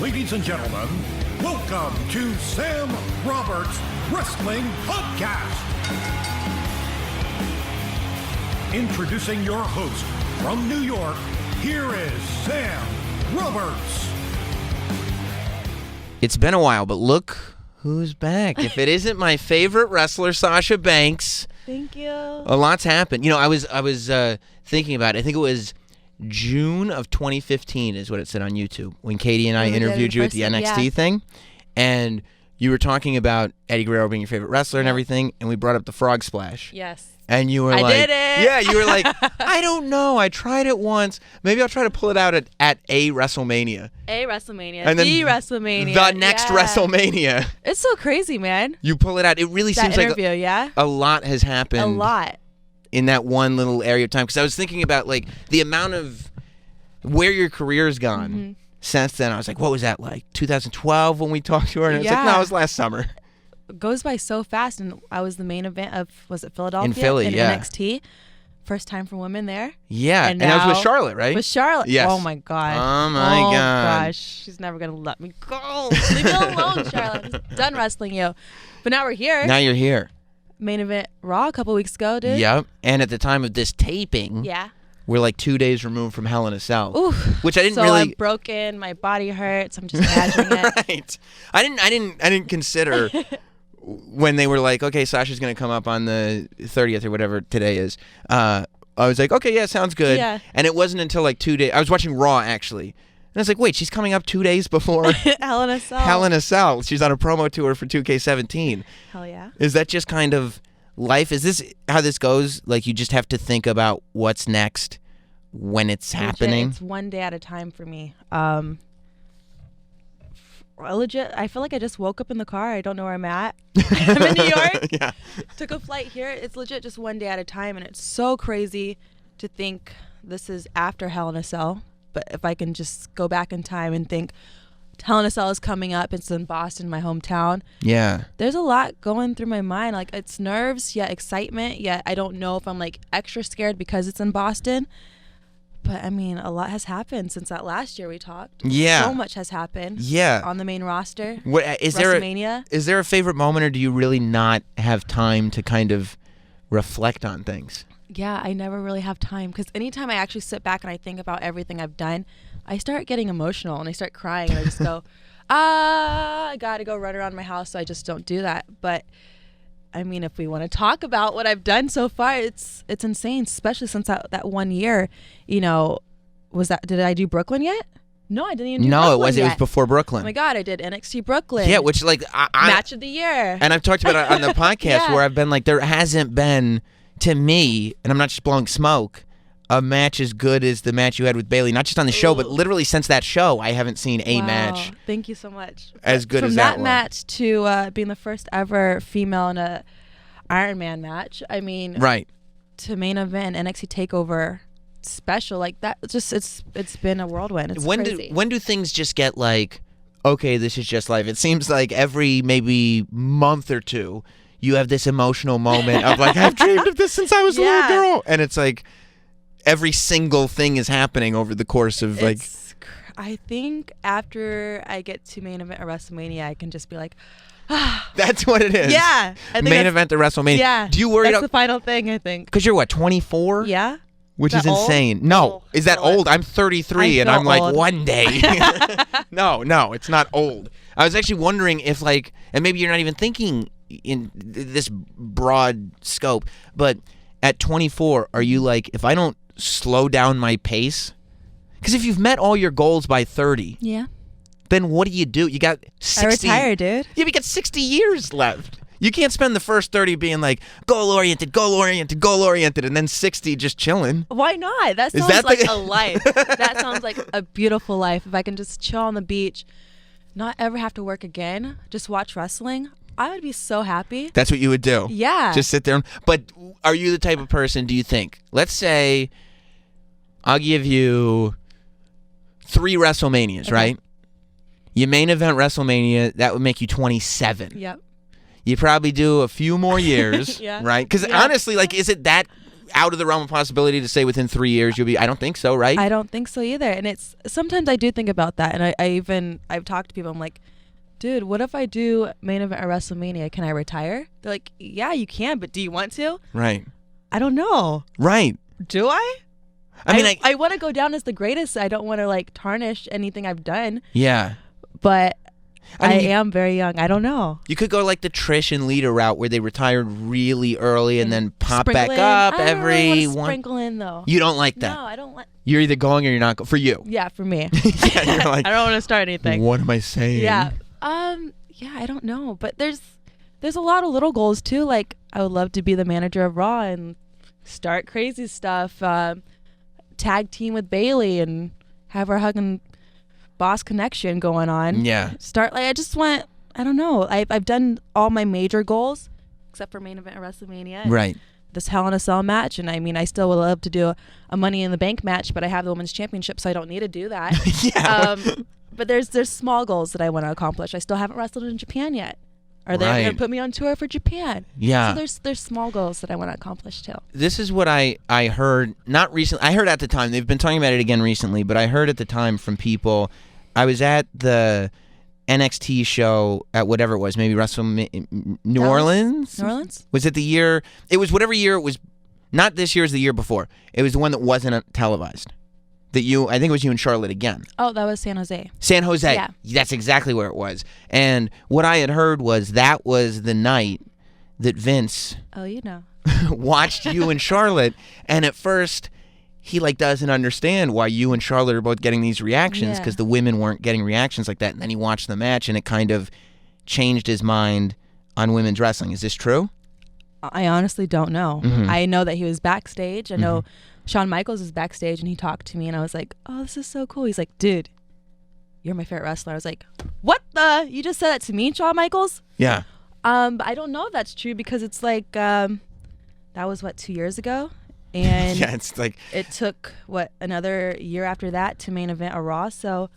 Ladies and gentlemen, welcome to Sam Roberts Wrestling Podcast. Introducing your host from New York, here is Sam Roberts. It's been a while, but look who's back. If it isn't my favorite wrestler, Sasha Banks. Thank you. A lot's happened. You know, I was thinking about it. I think it was June of 2015 is what it said on YouTube when Katie and I interviewed you at the NXT thing. And you were talking about Eddie Guerrero being your favorite wrestler and everything, and we brought up the frog splash. Yes. And you were I like, did it. Yeah, you were like, I don't know. I tried it once. Maybe I'll try to pull it out at a WrestleMania. A WrestleMania. And then the WrestleMania. The next WrestleMania. It's so crazy, man. You pull it out. It really seems like a lot has happened. A lot. In that one little area of time. Because I was thinking about like the amount of where your career's gone since then. I was like, what was that like? 2012 when we talked to her? And it's like, no, it was last summer. It goes by so fast, and I was the main event of, was it Philadelphia? In Philly, yeah. NXT. First time for women there. Yeah, and I was with Charlotte, right? With Charlotte. Yes. Oh, my God. Oh, my God. Gosh. She's never going to let me go. Leave me alone, Charlotte. I'm done wrestling you. But now we're here. Now you're here. Main event Raw a couple weeks ago, dude. Yep. And at the time of this taping, we're like 2 days removed from Hell in a Cell. Oof. Which I didn't so really. I'm broken. My body hurts. I'm just imagining it. Right. I didn't consider when they were like, okay, Sasha's gonna come up on the 30th or whatever today is. I was like, okay, yeah, sounds good. Yeah. And it wasn't until like 2 days. I was watching Raw actually, and I was like, wait, she's coming up 2 days before Hell in a Cell. Hell in a Cell. She's on a promo tour for 2K17. Hell yeah. Is that just kind of life? Is this how this goes? Like you just have to think about what's next when it's happening? It's one day at a time for me. Legit, I feel like I just woke up in the car. I don't know where I'm at. I'm in New York. Yeah. Took a flight here. It's legit just one day at a time, and it's so crazy to think this is after Hell in a Cell. But if I can just go back in time and think Hell in a Cell is coming up, it's in Boston, my hometown. Yeah. There's a lot going through my mind. Like it's nerves, yet excitement, yet I don't know if I'm like extra scared because it's in Boston. But, I mean, a lot has happened since that last year we talked. Yeah. So much has happened. Yeah. On the main roster. What, is WrestleMania. Is there a favorite moment, or do you really not have time to kind of reflect on things? Yeah, I never really have time. Because anytime I actually sit back and I think about everything I've done, I start getting emotional and I start crying. And I just go, I got to go run around my house. So I just don't do that. But I mean, if we want to talk about what I've done so far, it's insane, especially since that 1 year, you know, did I do Brooklyn yet? No, I didn't even do Brooklyn it was yet. before Brooklyn. Oh my God, I did NXT Brooklyn. Yeah, which like match of the year. And I've talked about it on the podcast where I've been like, there hasn't been, to me, and I'm not just blowing smoke, a match as good as the match you had with Bayley, not just on the show, but literally since that show, I haven't seen a match. Thank you so much. As good as that one. From that match to being the first ever female in a Iron Man match, I mean, right, to main event NXT TakeOver special, like that, it's been a whirlwind. It's crazy. When do things just get like, okay, this is just life? It seems like every maybe month or two, you have this emotional moment of like, I've dreamed of this since I was a little girl, and it's like, every single thing is happening over the course of like. I think after I get to main event at WrestleMania, I can just be like, That's what it is. Yeah. Main event at WrestleMania. Yeah. Do you worry? That's the final thing, I think. Because you're what, 24? Yeah. Which is insane. Old? No. Is that old? I'm 33 and I'm like, old. one day. No, it's not old. I was actually wondering if like, and maybe you're not even thinking in this broad scope, but at 24, are you like, if I don't slow down my pace? Because if you've met all your goals by 30, then what do? You got 60. I retire, dude. Yeah, we got 60 years left. You can't spend the first 30 being like goal-oriented, and then 60 just chilling. Why not? That sounds like a life. That sounds like a beautiful life. If I can just chill on the beach, not ever have to work again, just watch wrestling, I would be so happy. That's what you would do? Yeah. Just sit there. But are you the type of person, do you think, let's say I'll give you 3 WrestleManias, right? You main event WrestleMania, that would make you 27. Yep. You probably do a few more years, right? Because honestly, like, is it that out of the realm of possibility to say within 3 years you'll be? I don't think so, right? I don't think so either. And it's sometimes I do think about that, and I've talked to people. I'm like, dude, what if I do main event at WrestleMania? Can I retire? They're like, yeah, you can, but do you want to? Right. I don't know. Right. Do I? I mean, I want to go down as the greatest. I don't want to like tarnish anything I've done. Yeah. But I mean, am very young. I don't know. You could go like the Trish and Lita route where they retired really early and then pop back Sprinkle in. up I don't every really want to one. sprinkle in though. You don't like that? No, I don't like. You're either going or you're not. For you. Yeah, for me. Yeah, you're like, I don't want to start anything. What am I saying? Yeah. Yeah, I don't know, but there's a lot of little goals too. Like I would love to be the manager of Raw and start crazy stuff. Tag team with Bailey and have our hug and boss connection going on. Yeah. Start like I just want. I don't know. I've done all my major goals except for main event at WrestleMania. And Right. this Hell in a Cell match, and I mean, I still would love to do a Money in the Bank match, but I have the Women's Championship, so I don't need to do that. Yeah. But there's small goals that I want to accomplish. I still haven't wrestled in Japan yet. Are they going to put me on tour for Japan? Yeah. So there's small goals that I want to accomplish too. This is what I heard, not recently. I heard at the time. They've been talking about it again recently, but I heard at the time from people. I was at the NXT show at whatever it was, maybe New Orleans? New Orleans? Was it the year? It was whatever year it was. Not this year, it was the year before. It was the one that wasn't televised. I think it was you and Charlotte again. Oh, that was San Jose. San Jose. Yeah. That's exactly where it was. And what I had heard was that was the night that Vince Oh, you know. watched you and Charlotte, and at first he like doesn't understand why you and Charlotte are both getting these reactions because the women weren't getting reactions like that. And then he watched the match, and it kind of changed his mind on women's wrestling. Is this true? I honestly don't know. Mm-hmm. I know that he was backstage. I know Shawn Michaels was backstage, and he talked to me, and I was like, oh, this is so cool. He's like, dude, you're my favorite wrestler. I was like, what the? You just said that to me, Shawn Michaels? Yeah. But I don't know if that's true because it's like, that was 2 years ago? And Yeah, it's like it took, another year after that to main event a Raw. So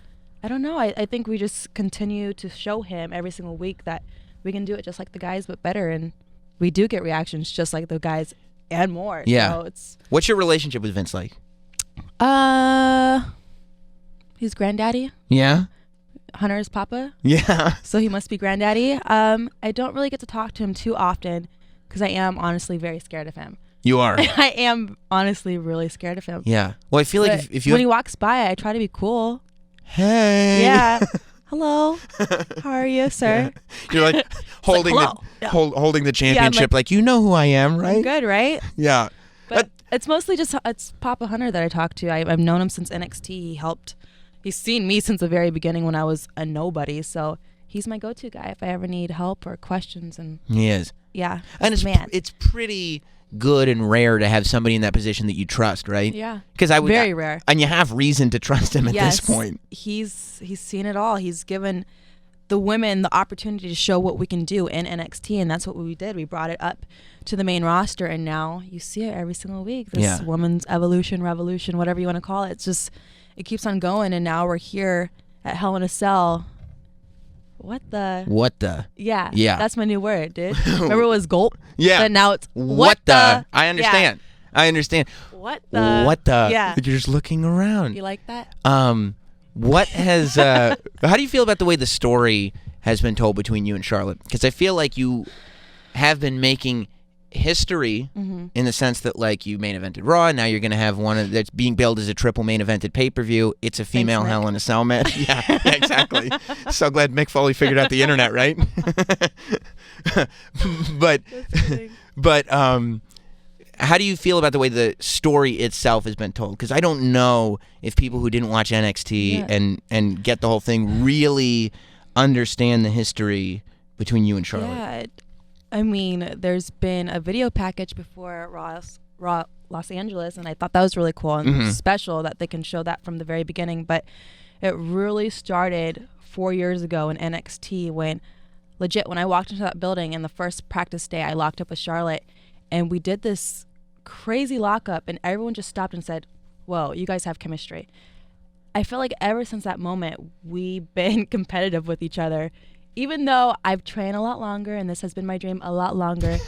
I don't know. I think we just continue to show him every single week that we can do it just like the guys, but better. And we do get reactions just like the guys and more. Yeah. So what's your relationship with Vince like? He's granddaddy. Yeah. Hunter's papa. Yeah. So he must be granddaddy. I don't really get to talk to him too often because I am honestly very scared of him. You are. I am honestly really scared of him. Yeah. Well, I feel like But if you when he walks by, I try to be cool. Hey. Yeah. Hello. How are you, sir? You're like holding hello. holding the championship, like you know who I am, right? I'm good, right? Yeah. But it's mostly just it's Papa Hunter that I talk to. I've known him since NXT. He's seen me since the very beginning when I was a nobody. So he's my go-to guy if I ever need help or questions. And He is. yeah, And it's pretty good and rare to have somebody in that position that you trust, right? yeah, Because very rare. And you have reason to trust him at this point. He's seen it all. He's given the women the opportunity to show what we can do in NXT, and that's what we did. We brought it up to the main roster, and now you see it every single week. This women's evolution, revolution, whatever you want to call it. It keeps on going, and now we're here at Hell in a Cell. What the? Yeah. Yeah. That's my new word, dude. Remember it was gulp? Yeah. But now it's what the? I Yeah. understand. I understand. What the? What the? Yeah. Like you're just looking around. You like that? What has how do you feel about the way the story has been told between you and Charlotte? Because I feel like you have been making history in the sense that like you main evented Raw, and now you're going to have one that's being billed as a triple main evented pay-per-view. It's a female Thanks, Hell in a Cell match. Yeah, exactly. So glad Mick Foley figured out the internet, right? but how do you feel about the way the story itself has been told? Because I don't know if people who didn't watch NXT and get the whole thing really understand the history between you and Charlotte. Yeah, I mean, there's been a video package before Raw Los Angeles, and I thought that was really cool and special that they can show that from the very beginning. But it really started 4 years ago in NXT when I walked into that building and the first practice day I locked up with Charlotte, and we did this crazy lockup, and everyone just stopped and said, whoa, you guys have chemistry. I feel like ever since that moment, we've been competitive with each other. Even though I've trained a lot longer, and this has been my dream a lot longer,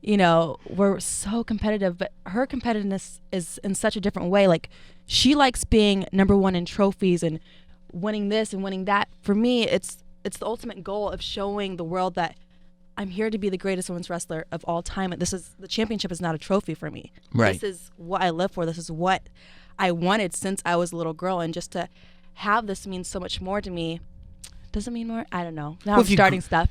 we're so competitive, but her competitiveness is in such a different way. Like, she likes being number one in trophies and winning this and winning that. For me, it's the ultimate goal of showing the world that I'm here to be the greatest women's wrestler of all time. And the championship is not a trophy for me. Right. This is what I live for. This is what I wanted since I was a little girl. And just to have this mean so much more to me. Does it mean more? I don't know. Now I'm starting stuff.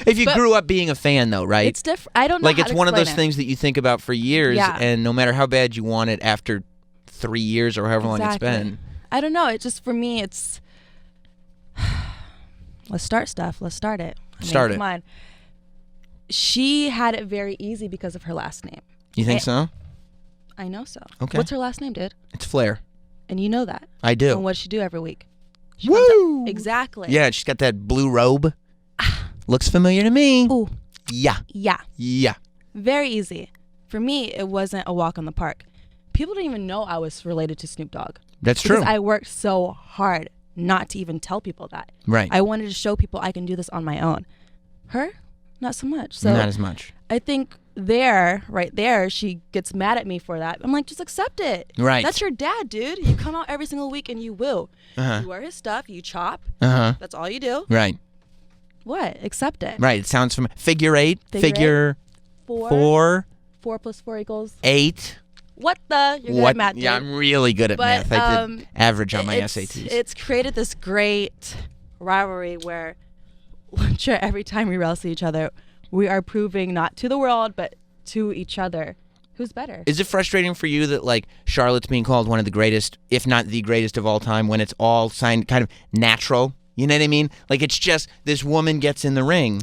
If you grew up being a fan, though, right? It's different. I don't know. Like, it's one of those things that you think about for years, Yeah. and no matter how bad you want it, after 3 years or however long it's been. I don't know. It's just, for me, it's let's start stuff. Let's start it. Start it. Come on. She had it very easy because of her last name. You think so? I know so. Okay. What's her last name, dude? It's Flair. And you know that. I do. And what does she do every week? Woo! Exactly. Yeah, she's got that blue robe. Looks familiar to me. Ooh. Yeah. Yeah. Yeah. Very easy. For me, it wasn't a walk in the park. People didn't even know I was related to Snoop Dogg. That's true. Because I worked so hard not to even tell people that. Right. I wanted to show people I can do this on my own. Her, not so much. So not as much. I think right there, she gets mad at me for that. I'm like, just accept it. Right. That's your dad, dude. You come out every single week and you woo. Uh-huh. You wear his stuff. You chop. Uh-huh. That's all you do. Right. What? Accept it. Right. It sounds familiar. Figure 8. Figure 4. 4 plus 4 equals 8. What the? You're good at math, dude. Yeah, I'm really good at math. I did average on my SATs. It's created this great rivalry where every time we wrestle each other, we are proving not to the world, but to each other, who's better. Is it frustrating for you that, like, Charlotte's being called one of the greatest, if not the greatest of all time, when it's all kind of natural? You know what I mean? Like, it's just this woman gets in the ring.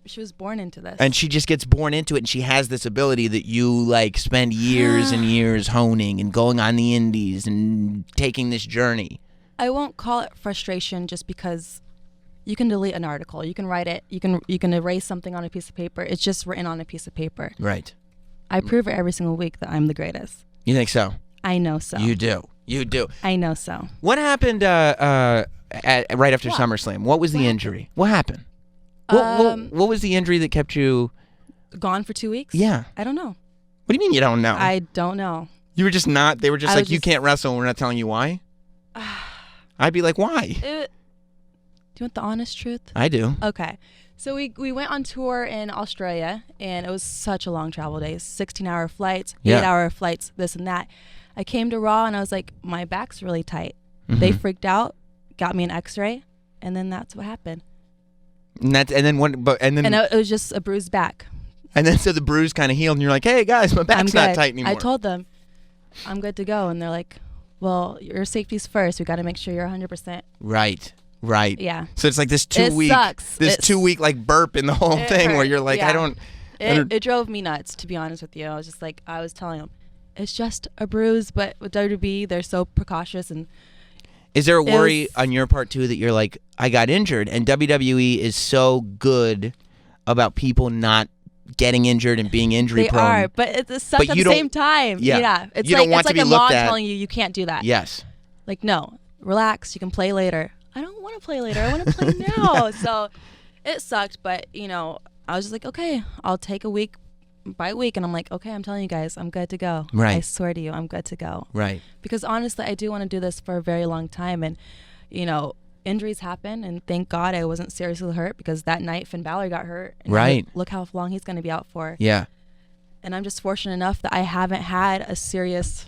She was born into this. And she just gets born into it, and she has this ability that you, like, spend years and years honing and going on the indies and taking this journey. I won't call it frustration just because you can delete an article. You can write it. You can erase something on a piece of paper. It's just written on a piece of paper. Right. I prove it every single week that I'm the greatest. You think so? I know so. You do. You do. I know so. What happened right after SummerSlam? What was the injury? What happened? What was the injury that kept you gone for 2 weeks? Yeah. I don't know. What do you mean you don't know? I don't know. You were just not. They were just like, you can't wrestle, and we're not telling you why. I'd be like, why? Do you want the honest truth? I do. Okay. So we went on tour in Australia, and it was such a long travel day. 16-hour flights, 8-hour flights, this and that. I came to Raw, and I was like, my back's really tight. Mm-hmm. They freaked out, got me an X-ray, and then that's what happened. And it was just a bruised back. And then so the bruise kind of healed, and you're like, hey guys, my back's not tight anymore. I told them, I'm good to go, and they're like, well, your safety's first. We got to make sure you're 100%. Right. Yeah. So it's like this 2 week, sucks. 2 week like burp in the whole thing hurt. where you're like, yeah. It drove me nuts, to be honest with you. I was just like, I was telling them, it's just a bruise, but with WWE, they're so precautious. And is there a worry on your part too that you're like, I got injured, and WWE is so good about people not getting injured and being injury prone. They are, but it sucks at the same time. Yeah. It's you like, don't want it's to like be a mom looked at. telling you can't do that. Yes. Like, no, relax. You can play later. I don't want to play later. I want to play now. So it sucked, but, I was just like, okay, I'll take a week by week. And I'm like, okay, I'm telling you guys, I'm good to go. Right. I swear to you, I'm good to go. Right. Because honestly, I do want to do this for a very long time. And, injuries happen, and thank God I wasn't seriously hurt, because that night Finn Balor got hurt. And right. Look how long he's going to be out for. Yeah. And I'm just fortunate enough that I haven't had a serious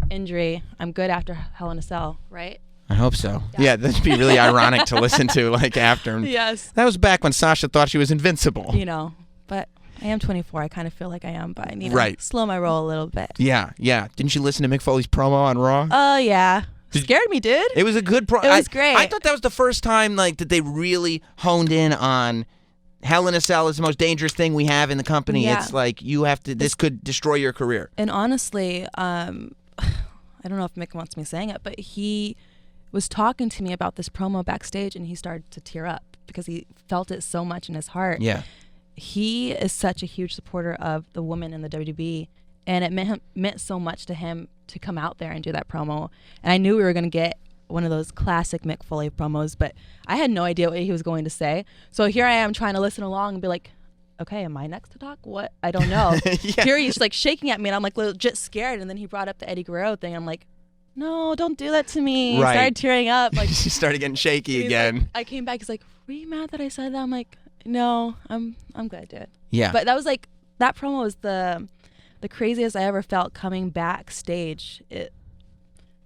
injury. I'm good after Hell in a Cell, right? I hope so. Yeah, that'd be really ironic to listen to, like, after. Yes. That was back when Sasha thought she was invincible. But I am 24. I kind of feel like I am, but I need to slow my roll a little bit. Yeah. Didn't you listen to Mick Foley's promo on Raw? Oh, yeah. Scared me, dude. It was a good promo. It was great. I thought that was the first time, like, that they really honed in on Hell in a Cell is the most dangerous thing we have in the company. Yeah. It's like, you have to, this could destroy your career. And honestly, I don't know if Mick wants me saying it, but he was talking to me about this promo backstage, and he started to tear up because he felt it so much in his heart. Yeah. He is such a huge supporter of the women in the WWE, and it meant so much to him to come out there and do that promo. And I knew we were going to get one of those classic Mick Foley promos, but I had no idea what he was going to say. So here I am trying to listen along and be like, okay, am I next to talk? What? I don't know. Yeah. Here he's like shaking at me, and I'm like legit scared. And then he brought up the Eddie Guerrero thing. I'm like, no, don't do that to me. Right. I started tearing up. Like She started getting shaky he's again. like- I came back. He's like, were you mad that I said that? I'm like, no, I'm good, dude. Yeah. But that was like, that promo was the craziest I ever felt coming backstage.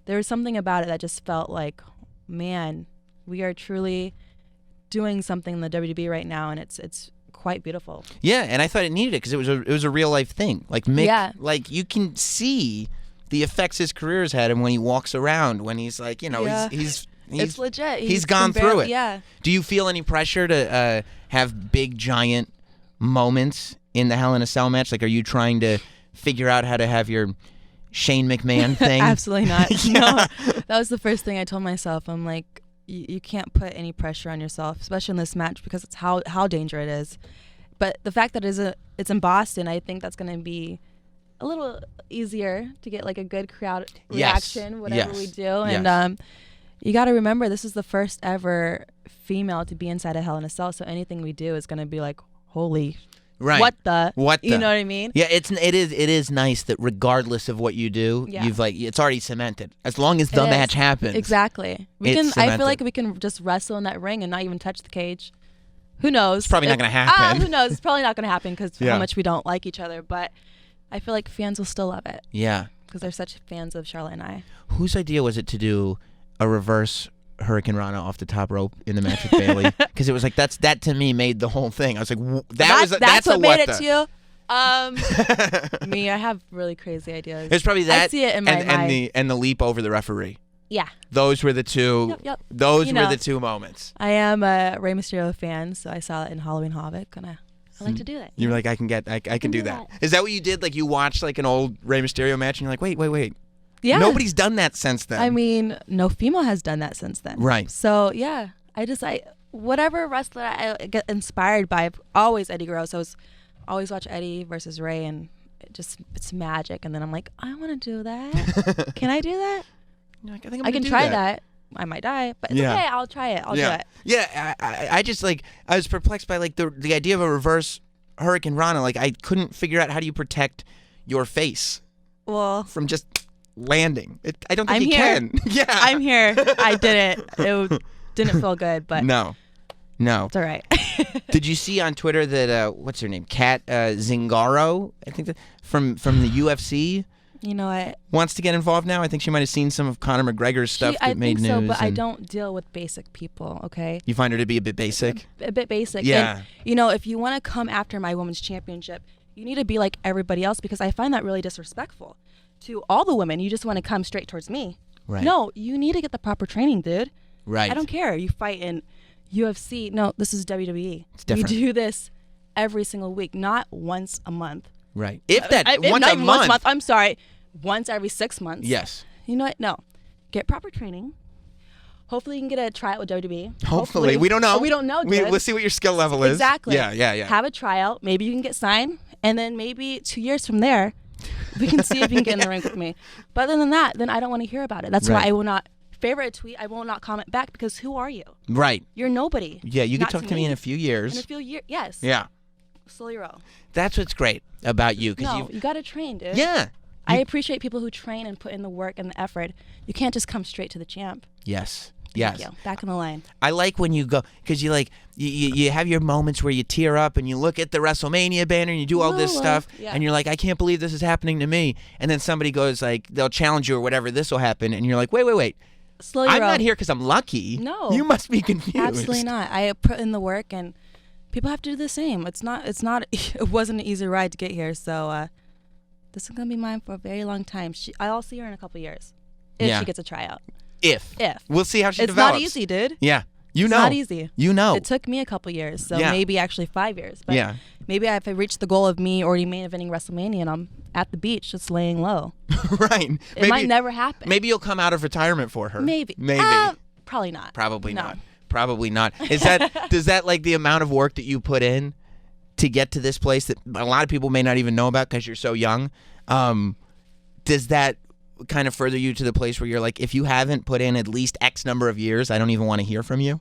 There was something about it that just felt like, man, we are truly doing something in the WWE right now, and it's quite beautiful. Yeah, and I thought it needed it because it was a real life thing. Like Mick, Yeah. like you can see the effects his career has had, and when he walks around, when he's like, Yeah. he's It's legit. He's gone through it. Yeah. Do you feel any pressure to have big giant moments in the Hell in a Cell match? Like, are you trying to figure out how to have your Shane McMahon thing? Absolutely not. Yeah. No, that was the first thing I told myself. I'm like, you can't put any pressure on yourself, especially in this match, because it's how dangerous it is. But the fact that it's in Boston, I think that's going to be a little easier to get like a good crowd reaction, whatever we do. And you got to remember, this is the first ever female to be inside a Hell in a Cell, so anything we do is going to be like, holy. Right. What the? You know what I mean? Yeah, it is nice that regardless of what you do, you've it's already cemented. As long as the match happens. Exactly. I feel like we can just wrestle in that ring and not even touch the cage. Who knows? It's probably not going to happen. Who knows? It's probably not going to happen because how much we don't like each other. But I feel like fans will still love it. Yeah. Because they're such fans of Charlotte and I. Whose idea was it to do a reverse Hurricane Rana off the top rope in the match with Bailey? Because it was like that to me made the whole thing. I was like, that's what made it the. to you. Me, I have really crazy ideas. It's probably that. I see it in my mind. And the leap over the referee. Yeah. Those were the two. Yep. Those were the two moments. I am a Rey Mysterio fan, so I saw it in Halloween Havoc, and I like to do that. You're like, I can do that. Is that what you did? Like you watched like an old Rey Mysterio match, and you're like, wait. Yeah. Nobody's done that since then. I mean, no female has done that since then. Right. So yeah, whatever wrestler I get inspired by, always Eddie Guerrero. So I always watch Eddie versus Rey, and it's magic. And then I'm like, I want to do that. Can I do that? Like, I can try that. I might die, but it's okay. I'll try it. I'll do it. Yeah, I just like I was perplexed by like the idea of a reverse Hurricane Rana. Like I couldn't figure out how do you protect your face from just landing. I don't think I'm you here. can. Yeah, I'm here. I did it. It didn't feel good, but no, it's all right. Did you see on Twitter that what's her name, Kat Zingaro? I think from the UFC. You know what? Wants to get involved now. I think she might have seen some of Conor McGregor's stuff that made news. I think so, but I don't deal with basic people, okay? You find her to be a bit basic? A bit basic. Yeah. And, if you want to come after my women's championship, you need to be like everybody else, because I find that really disrespectful to all the women. You just want to come straight towards me. Right. No, you need to get the proper training, dude. Right. I don't care. You fight in UFC. No, this is WWE. It's different. You do this every single week, not once a month. Right. If Once a month. I'm sorry. Once every 6 months. Yes. You know what? No. Get proper training. Hopefully you can get a tryout with WWE. Hopefully. We don't know. We don't know, dude. We'll see what your skill level is. Exactly. Yeah. Have a tryout. Maybe you can get signed. And then maybe 2 years from there, we can see if you can get in the ring with me. But other than that, then I don't want to hear about it. That's why I will not favorite a tweet. I will not comment back, because who are you? Right. You're nobody. Yeah, you can talk to me in a few years. In a few years, yes. Yeah. Slowly roll. That's what's great about you. No, you got to train, dude. Yeah. I appreciate people who train and put in the work and the effort. You can't just come straight to the champ. Yes. Thank you. Back in the line. I like when you go, because you have your moments where you tear up and you look at the WrestleMania banner and you do all this stuff and you're like, I can't believe this is happening to me. And then somebody goes like, they'll challenge you or whatever, this will happen. And you're like, wait. Slowly I'm roll. not here because I'm lucky. No. You must be confused. Absolutely not. I put in the work, and people have to do the same. It wasn't an easy ride to get here. So this is going to be mine for a very long time. I'll see her in a couple years if she gets a tryout. If. We'll see how she develops. It's not easy, dude. Yeah. It's not easy. You know. It took me a couple years, so maybe actually 5 years. But maybe if I reach the goal of me already main eventing WrestleMania and I'm at the beach just laying low. Right. It might never happen. Maybe you'll come out of retirement for her. Maybe. Probably not. Probably not. Probably not. Does that like the amount of work that you put in to get to this place that a lot of people may not even know about because you're so young? Does that kind of further you to the place where you're like, if you haven't put in at least X number of years, I don't even want to hear from you?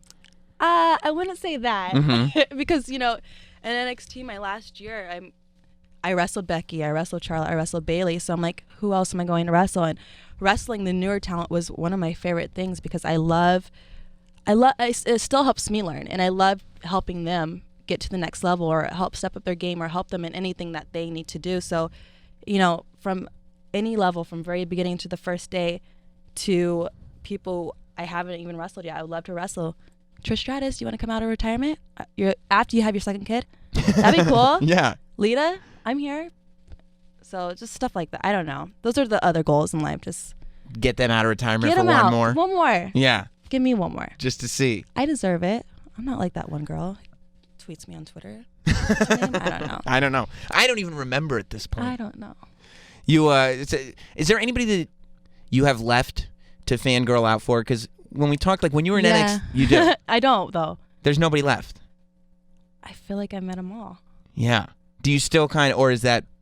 I wouldn't say that because in NXT my last year, I wrestled Becky, I wrestled Charlotte, I wrestled Bailey. So I'm like, who else am I going to wrestle? And wrestling the newer talent was one of my favorite things because it still helps me learn, and I love helping them get to the next level or help step up their game or help them in anything that they need to do. So, from any level, from very beginning to the first day to people I haven't even wrestled yet, I would love to wrestle. Trish Stratus, you want to come out of retirement? After you have your second kid? That'd be cool. Yeah. Lita, I'm here. So just stuff like that. I don't know. Those are the other goals in life. Just get them out of retirement get for them one out. more. One more. Yeah. Give me one more. Just to see. I deserve it. I'm not like that one girl. Tweets me on Twitter. What's her name? I don't know. I don't know. I don't even remember at this point. I don't know. You is there anybody that you have left to fangirl out for? Because when we talked, like when you were in NXT, you do. I don't though. There's nobody left. I feel like I met them all. Yeah. Do you still or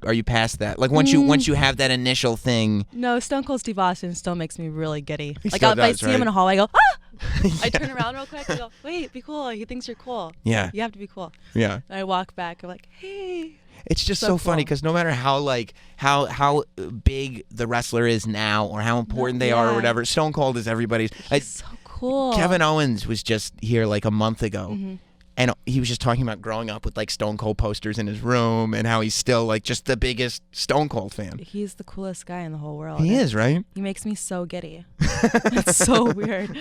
are you past that? Like once you have that initial thing. No, Stone Cold Steve Austin still makes me really giddy. He Like still if I does, see him right? in a hallway, I go, ah! Yeah. I turn around real quick and go, wait, be cool. He thinks you're cool. Yeah. You have to be cool. Yeah. And I walk back. I'm like, hey. It's just So so funny cool. because no matter how big the wrestler is now or how important they are or Yeah. whatever, Stone Cold is everybody's. He's so cool. Kevin Owens was just here like a month ago. Mm-hmm. And he was just talking about growing up with like Stone Cold posters in his room and how he's still like just the biggest Stone Cold fan. He's the coolest guy in the whole world. He is, right? He makes me so giddy. It's so weird.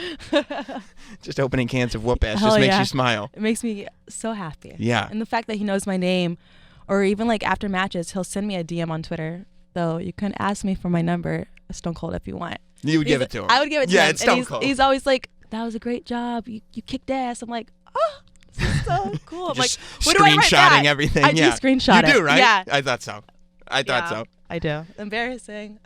Just opening cans of whoop ass Hell just makes yeah. you smile. It makes me so happy. Yeah. And the fact that he knows my name, or even like after matches, he'll send me a DM on Twitter. Though you can ask me for my number, Stone Cold, if you want. You would give it to him. I would give it to him. Yeah, it's Stone and Cold. He's always like, that was a great job. You kicked ass. I'm like, oh, this is so cool. I'm like, Just what do I write back? screenshotting everything. I yeah. do screenshot You do, it. right? Yeah. I thought so. I thought so. I do. Embarrassing.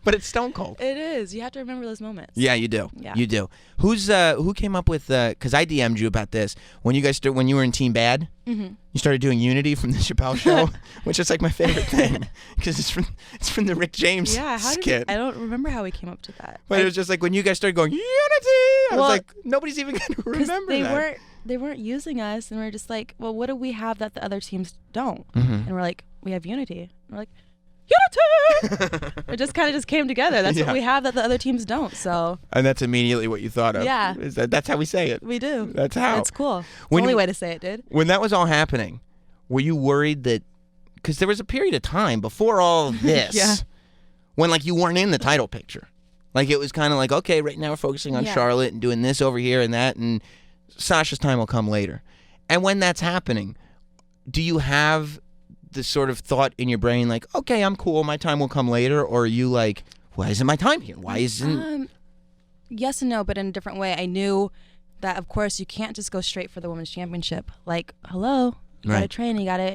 But it's Stone Cold. It is. You have to remember those moments. Yeah, you do. Yeah. You do. Who came up with? Because I DM'd you about this when you were in Team Bad. Mm-hmm. You started doing Unity from the Chappelle Show, which is like my favorite thing because it's from the Rick James Yeah. skit. I don't remember how we came up to that. But it was just like when you guys started going Unity, I was Well, like, nobody's even going to 'cause remember that. they weren't using us, and we're just like, well, what do we have that the other teams don't? Mhm. And we're like, we have Unity. And we're like, Unity. It just kind of just came together. That's Yeah. what we have that the other teams don't. So And that's immediately what you thought of. Yeah. That's how we say it. we do. That's how. It's cool. It's the When only you- way to say it, dude. When that was all happening, were you worried that because there was a period of time before all of this Yeah. when like you weren't in the title picture. Like it was kind of like, okay, right now we're focusing on Yeah. Charlotte and doing this over here and that, and Sasha's time will come later. And when that's happening, do you have the sort of thought in your brain like, okay, I'm cool, my time will come later, or are you like, why isn't my time here? Why isn't Yes and no, but in a different way. I knew that, of course, you can't just go straight for the women's championship. Like, hello, you gotta Right. train, you gotta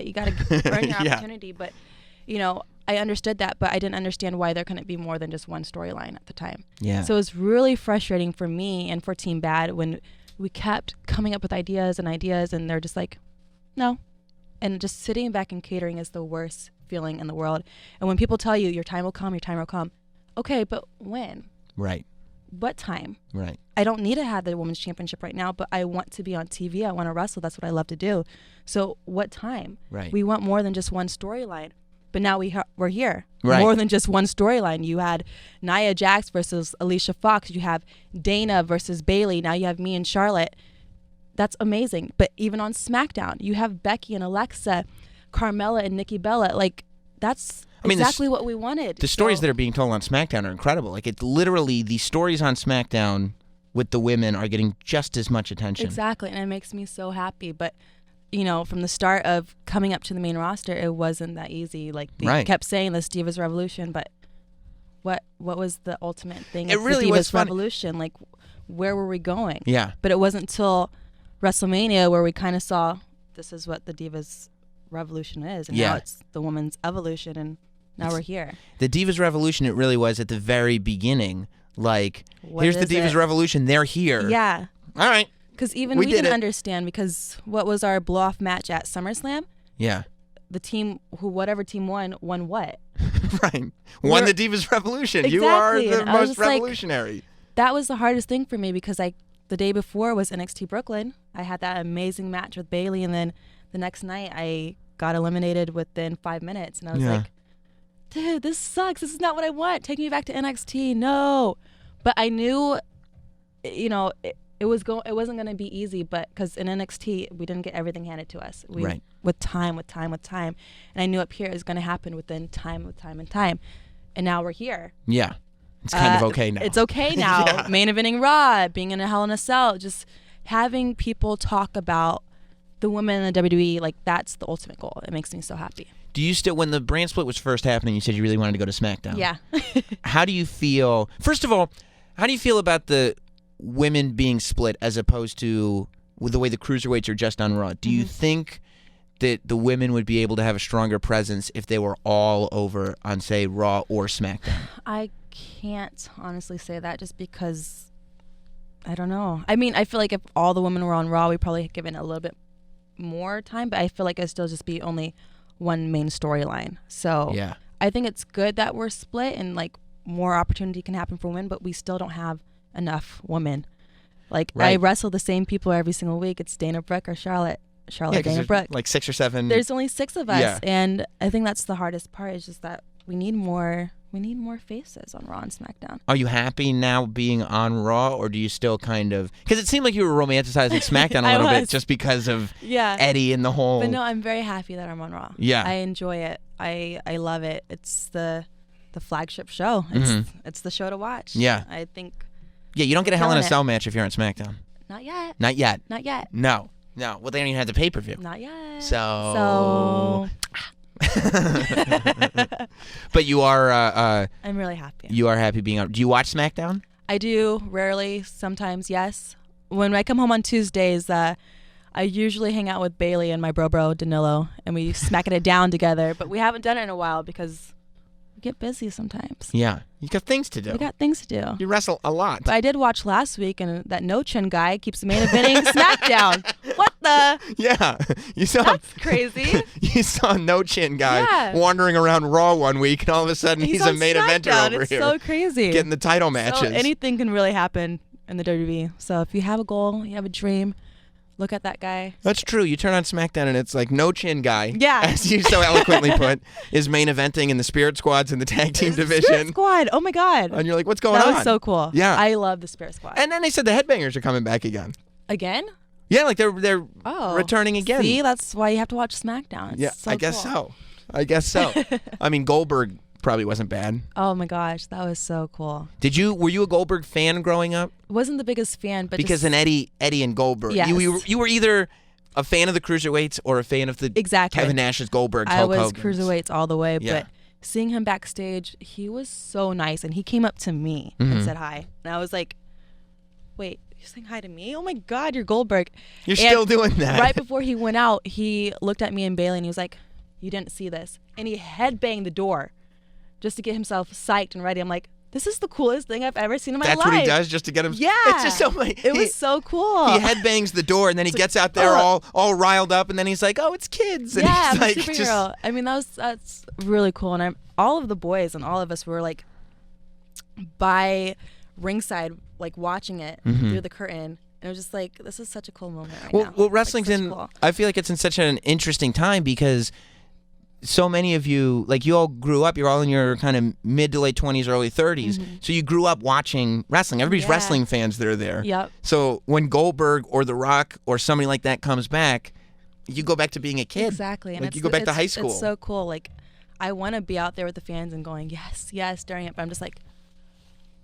earn your Yeah. opportunity. But I understood that, but I didn't understand why there couldn't be more than just one storyline at the time. Yeah. So it was really frustrating for me and for Team Bad when we kept coming up with ideas, and they're just like, no. And just sitting back and catering is the worst feeling in the world. And when people tell you your time will come, okay, but when? Right. What time? Right. I don't need to have the women's championship right now, but I want to be on TV. I want to wrestle. That's what I love to do. So what time? Right. We want more than just one storyline. But now we're here. Right. More than just one storyline. You had Nia Jax versus Alicia Fox. You have Dana versus Bailey. Now you have me and Charlotte. That's amazing. But even on SmackDown, you have Becky and Alexa, Carmella and Nikki Bella. Like, that's exactly what we wanted. The stories that are being told on SmackDown are incredible. Like, it's literally the stories on SmackDown with the women are getting just as much attention. Exactly, and it makes me so happy. But, from the start of coming up to the main roster, it wasn't that easy. Like, they Right. kept saying this Divas Revolution, but what was the ultimate thing? It of really the Divas was funny. Revolution. Like, where were we going? Yeah. But it wasn't until WrestleMania where we kind of saw this is what the Divas Revolution is, and Yeah. now it's the women's evolution, and now we're here. The Divas Revolution, it really was at the very beginning. Like, What here's the is Divas it? Revolution. They're here. Yeah. All right. Because even We we did didn't it. understand, because what was our blow-off match at SummerSlam? Yeah. The team whatever team won what? Right. Won the Divas Revolution. You are Exactly, the and I was most just like- revolutionary. That was the hardest thing for me, because I the day before was NXT Brooklyn. I had that amazing match with Bayley, and then the next night I got eliminated within 5 minutes, and I was like, dude, this sucks. This is not what I want. Take me back to NXT. No. But I knew, you know, it wasn't going to be easy, but because in NXT we didn't get everything handed to us. With time, and I knew up here it was going to happen within time, and now we're here. Yeah, it's kind of okay now. It's okay now. Yeah. Main eventing Raw, being in a Hell in a Cell, just having people talk about the women in the WWE, like that's the ultimate goal. It makes me so happy. Do you still, when the brand split was first happening, you said you really wanted to go to SmackDown? Yeah. How do you feel? First of all, how do you feel about the women being split as opposed to with the way the cruiserweights are just on Raw? Do you think that the women would be able to have a stronger presence if they were all over on, say, Raw or SmackDown? I can't honestly say that just because I don't know. I mean, I feel like if all the women were on Raw, we probably given a little bit more time, but I feel like it'd still just be only one main storyline. So yeah. I think it's good that we're split and like more opportunity can happen for women, but we still don't have enough women. Like I wrestle the same people every single week. It's Dana Brooke or Charlotte, Dana Brooke. Like 6 or 7. There's only 6 of us, Yeah. and I think that's the hardest part. Is just that we need more faces on Raw and SmackDown. Are you happy now being on Raw, or do you still kind of... Because it seemed like you were romanticizing SmackDown a little bit just because of Eddie and the whole... But no, I'm very happy that I'm on Raw. Yeah. I enjoy it. I love it. It's the flagship show. It's the show to watch. Yeah. I think... Yeah, you don't get a Hell in a Cell match if you're on SmackDown. Not yet. Not yet. Not yet. No. Well, they don't even have the pay-per-view. Not yet. So... But you are... I'm really happy. You are happy being on... Do you watch SmackDown? I do. Rarely. Sometimes, yes. When I come home on Tuesdays, I usually hang out with Bailey and my bro Danilo, and we smack it down together. But we haven't done it in a while because we get busy sometimes. Yeah. You got things to do. We got things to do. You wrestle a lot. But I did watch last week, and that No Chin guy keeps main eventing SmackDown. What the? Yeah. You saw... That's crazy. You saw No Chin guy wandering around Raw one week, and all of a sudden he's a main eventer over it's here. So crazy. Getting the title matches. So anything can really happen in the WWE. So if you have a goal, you have a dream, look at that guy. That's true. You turn on SmackDown and it's like No Chin guy, as you so eloquently put, is main eventing in the Spirit Squads in the tag team division. Spirit Squad. Oh my God. And you're like, what's going on? That was so cool. Yeah. I love the Spirit Squad. And then they said the Headbangers are coming back again. Again? Yeah, like they're returning again. See, that's why you have to watch SmackDown. It's so I guess cool. so. I guess so. I mean, Goldberg probably wasn't bad. Oh my gosh, that was so cool. Were you a Goldberg fan growing up? Wasn't the biggest fan, but because in Eddie and Goldberg, yes. you were either a fan of the Cruiserweights or a fan of the Kevin Nash's Goldberg. I was Cruiserweights all the way, but seeing him backstage, he was so nice, and he came up to me and said hi, and I was like, wait, you're saying hi to me? Oh my God, you're Goldberg. You're still doing that. Right before he went out, he looked at me and Bailey and he was like, you didn't see this. And he headbanged the door just to get himself psyched and ready. I'm like, this is the coolest thing I've ever seen in my life. That's what he does just to get him. Yeah. It's just so funny. It was so cool. He headbangs the door and then he gets out there all riled up and then he's like, oh, it's kids. And yeah, he's I'm like, a superhero. I mean, that's really cool. And all of the boys and all of us were like by ringside, like watching it through the curtain. And it was just like, this is such a cool moment right now. Well, wrestling's cool. I feel like it's in such an interesting time because so many of you, like you all grew up, you're all in your kind of mid to late 20s, early 30s. So you grew up watching wrestling. Everybody's wrestling fans that are there. Yep. So when Goldberg or The Rock or somebody like that comes back, you go back to being a kid. Exactly. And like you go back to high school. It's so cool. Like I want to be out there with the fans and going, yes, yes, during it. But I'm just like,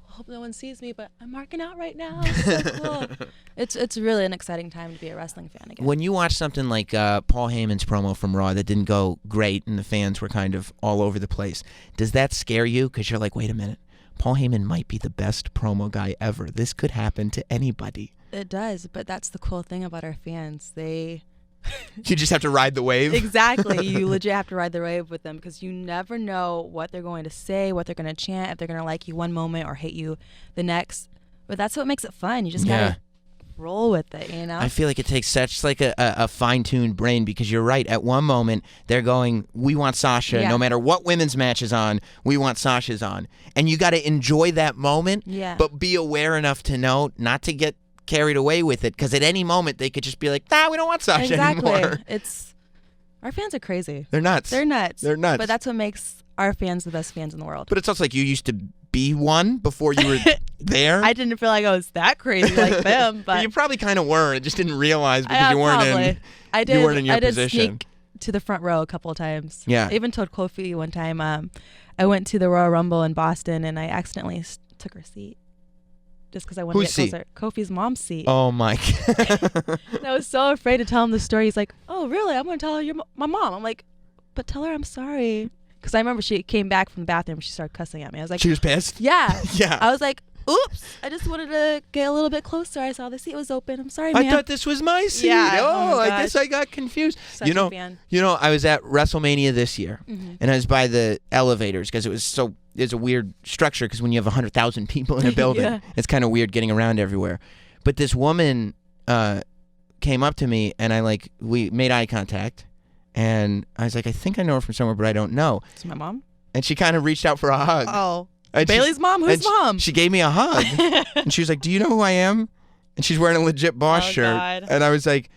I hope no one sees me, but I'm marking out right now. It's so cool. It's really an exciting time to be a wrestling fan again. When you watch something like Paul Heyman's promo from Raw that didn't go great and the fans were kind of all over the place, does that scare you? Because you're like, wait a minute, Paul Heyman might be the best promo guy ever. This could happen to anybody. It does, but that's the cool thing about our fans. You just have to ride the wave. Exactly. You legit have to ride the wave with them because you never know what they're going to say, what they're going to chant, if they're going to like you one moment or hate you the next. But that's what makes it fun. You just gotta roll with it, you know? I feel like it takes such like a fine-tuned brain because you're right. At one moment, they're going, we want Sasha. No matter what women's match is on, we want Sasha's on. And you got to enjoy that moment, but be aware enough to know not to get carried away with it because at any moment they could just be like, nah, we don't want Sasha anymore. Our fans are crazy. They're nuts. They're nuts. They're nuts. But that's what makes our fans the best fans in the world. But it's also like you used to be one before you were there. I didn't feel like I was that crazy like them, but you probably kind of were. I just didn't realize because you weren't in. You weren't in your position. Sneak to the front row a couple of times. Yeah. I even told Kofi one time. I went to the Royal Rumble in Boston and I accidentally took her seat. Just because I wanted Whose to get closer. Kofi's mom's seat. Oh my God. And I was so afraid to tell him the story. He's like, "Oh, really? I'm going to tell her my mom." I'm like, "But tell her I'm sorry." Because I remember she came back from the bathroom. She started cussing at me. I was like, she was pissed? Yeah. Yeah. I was like, "Oops. I just wanted to get a little bit closer. I saw the seat was open. I'm sorry, ma'am." I thought this was my seat. Yeah. Oh, my I gosh. guess I got confused. Such a fan. I was at WrestleMania this year, and I was by the elevators because it's a weird structure because when you have 100,000 people in a building, Yeah. it's kind of weird getting around everywhere. But this woman came up to me, and we made eye contact, and I was like, I think I know her from somewhere, but I don't know. It's my mom. And she kind of reached out for a hug. Oh. And Bailey's mom? Who's mom? She gave me a hug. And she was like, "Do you know who I am?" And she's wearing a legit Boss shirt. God. And I was like,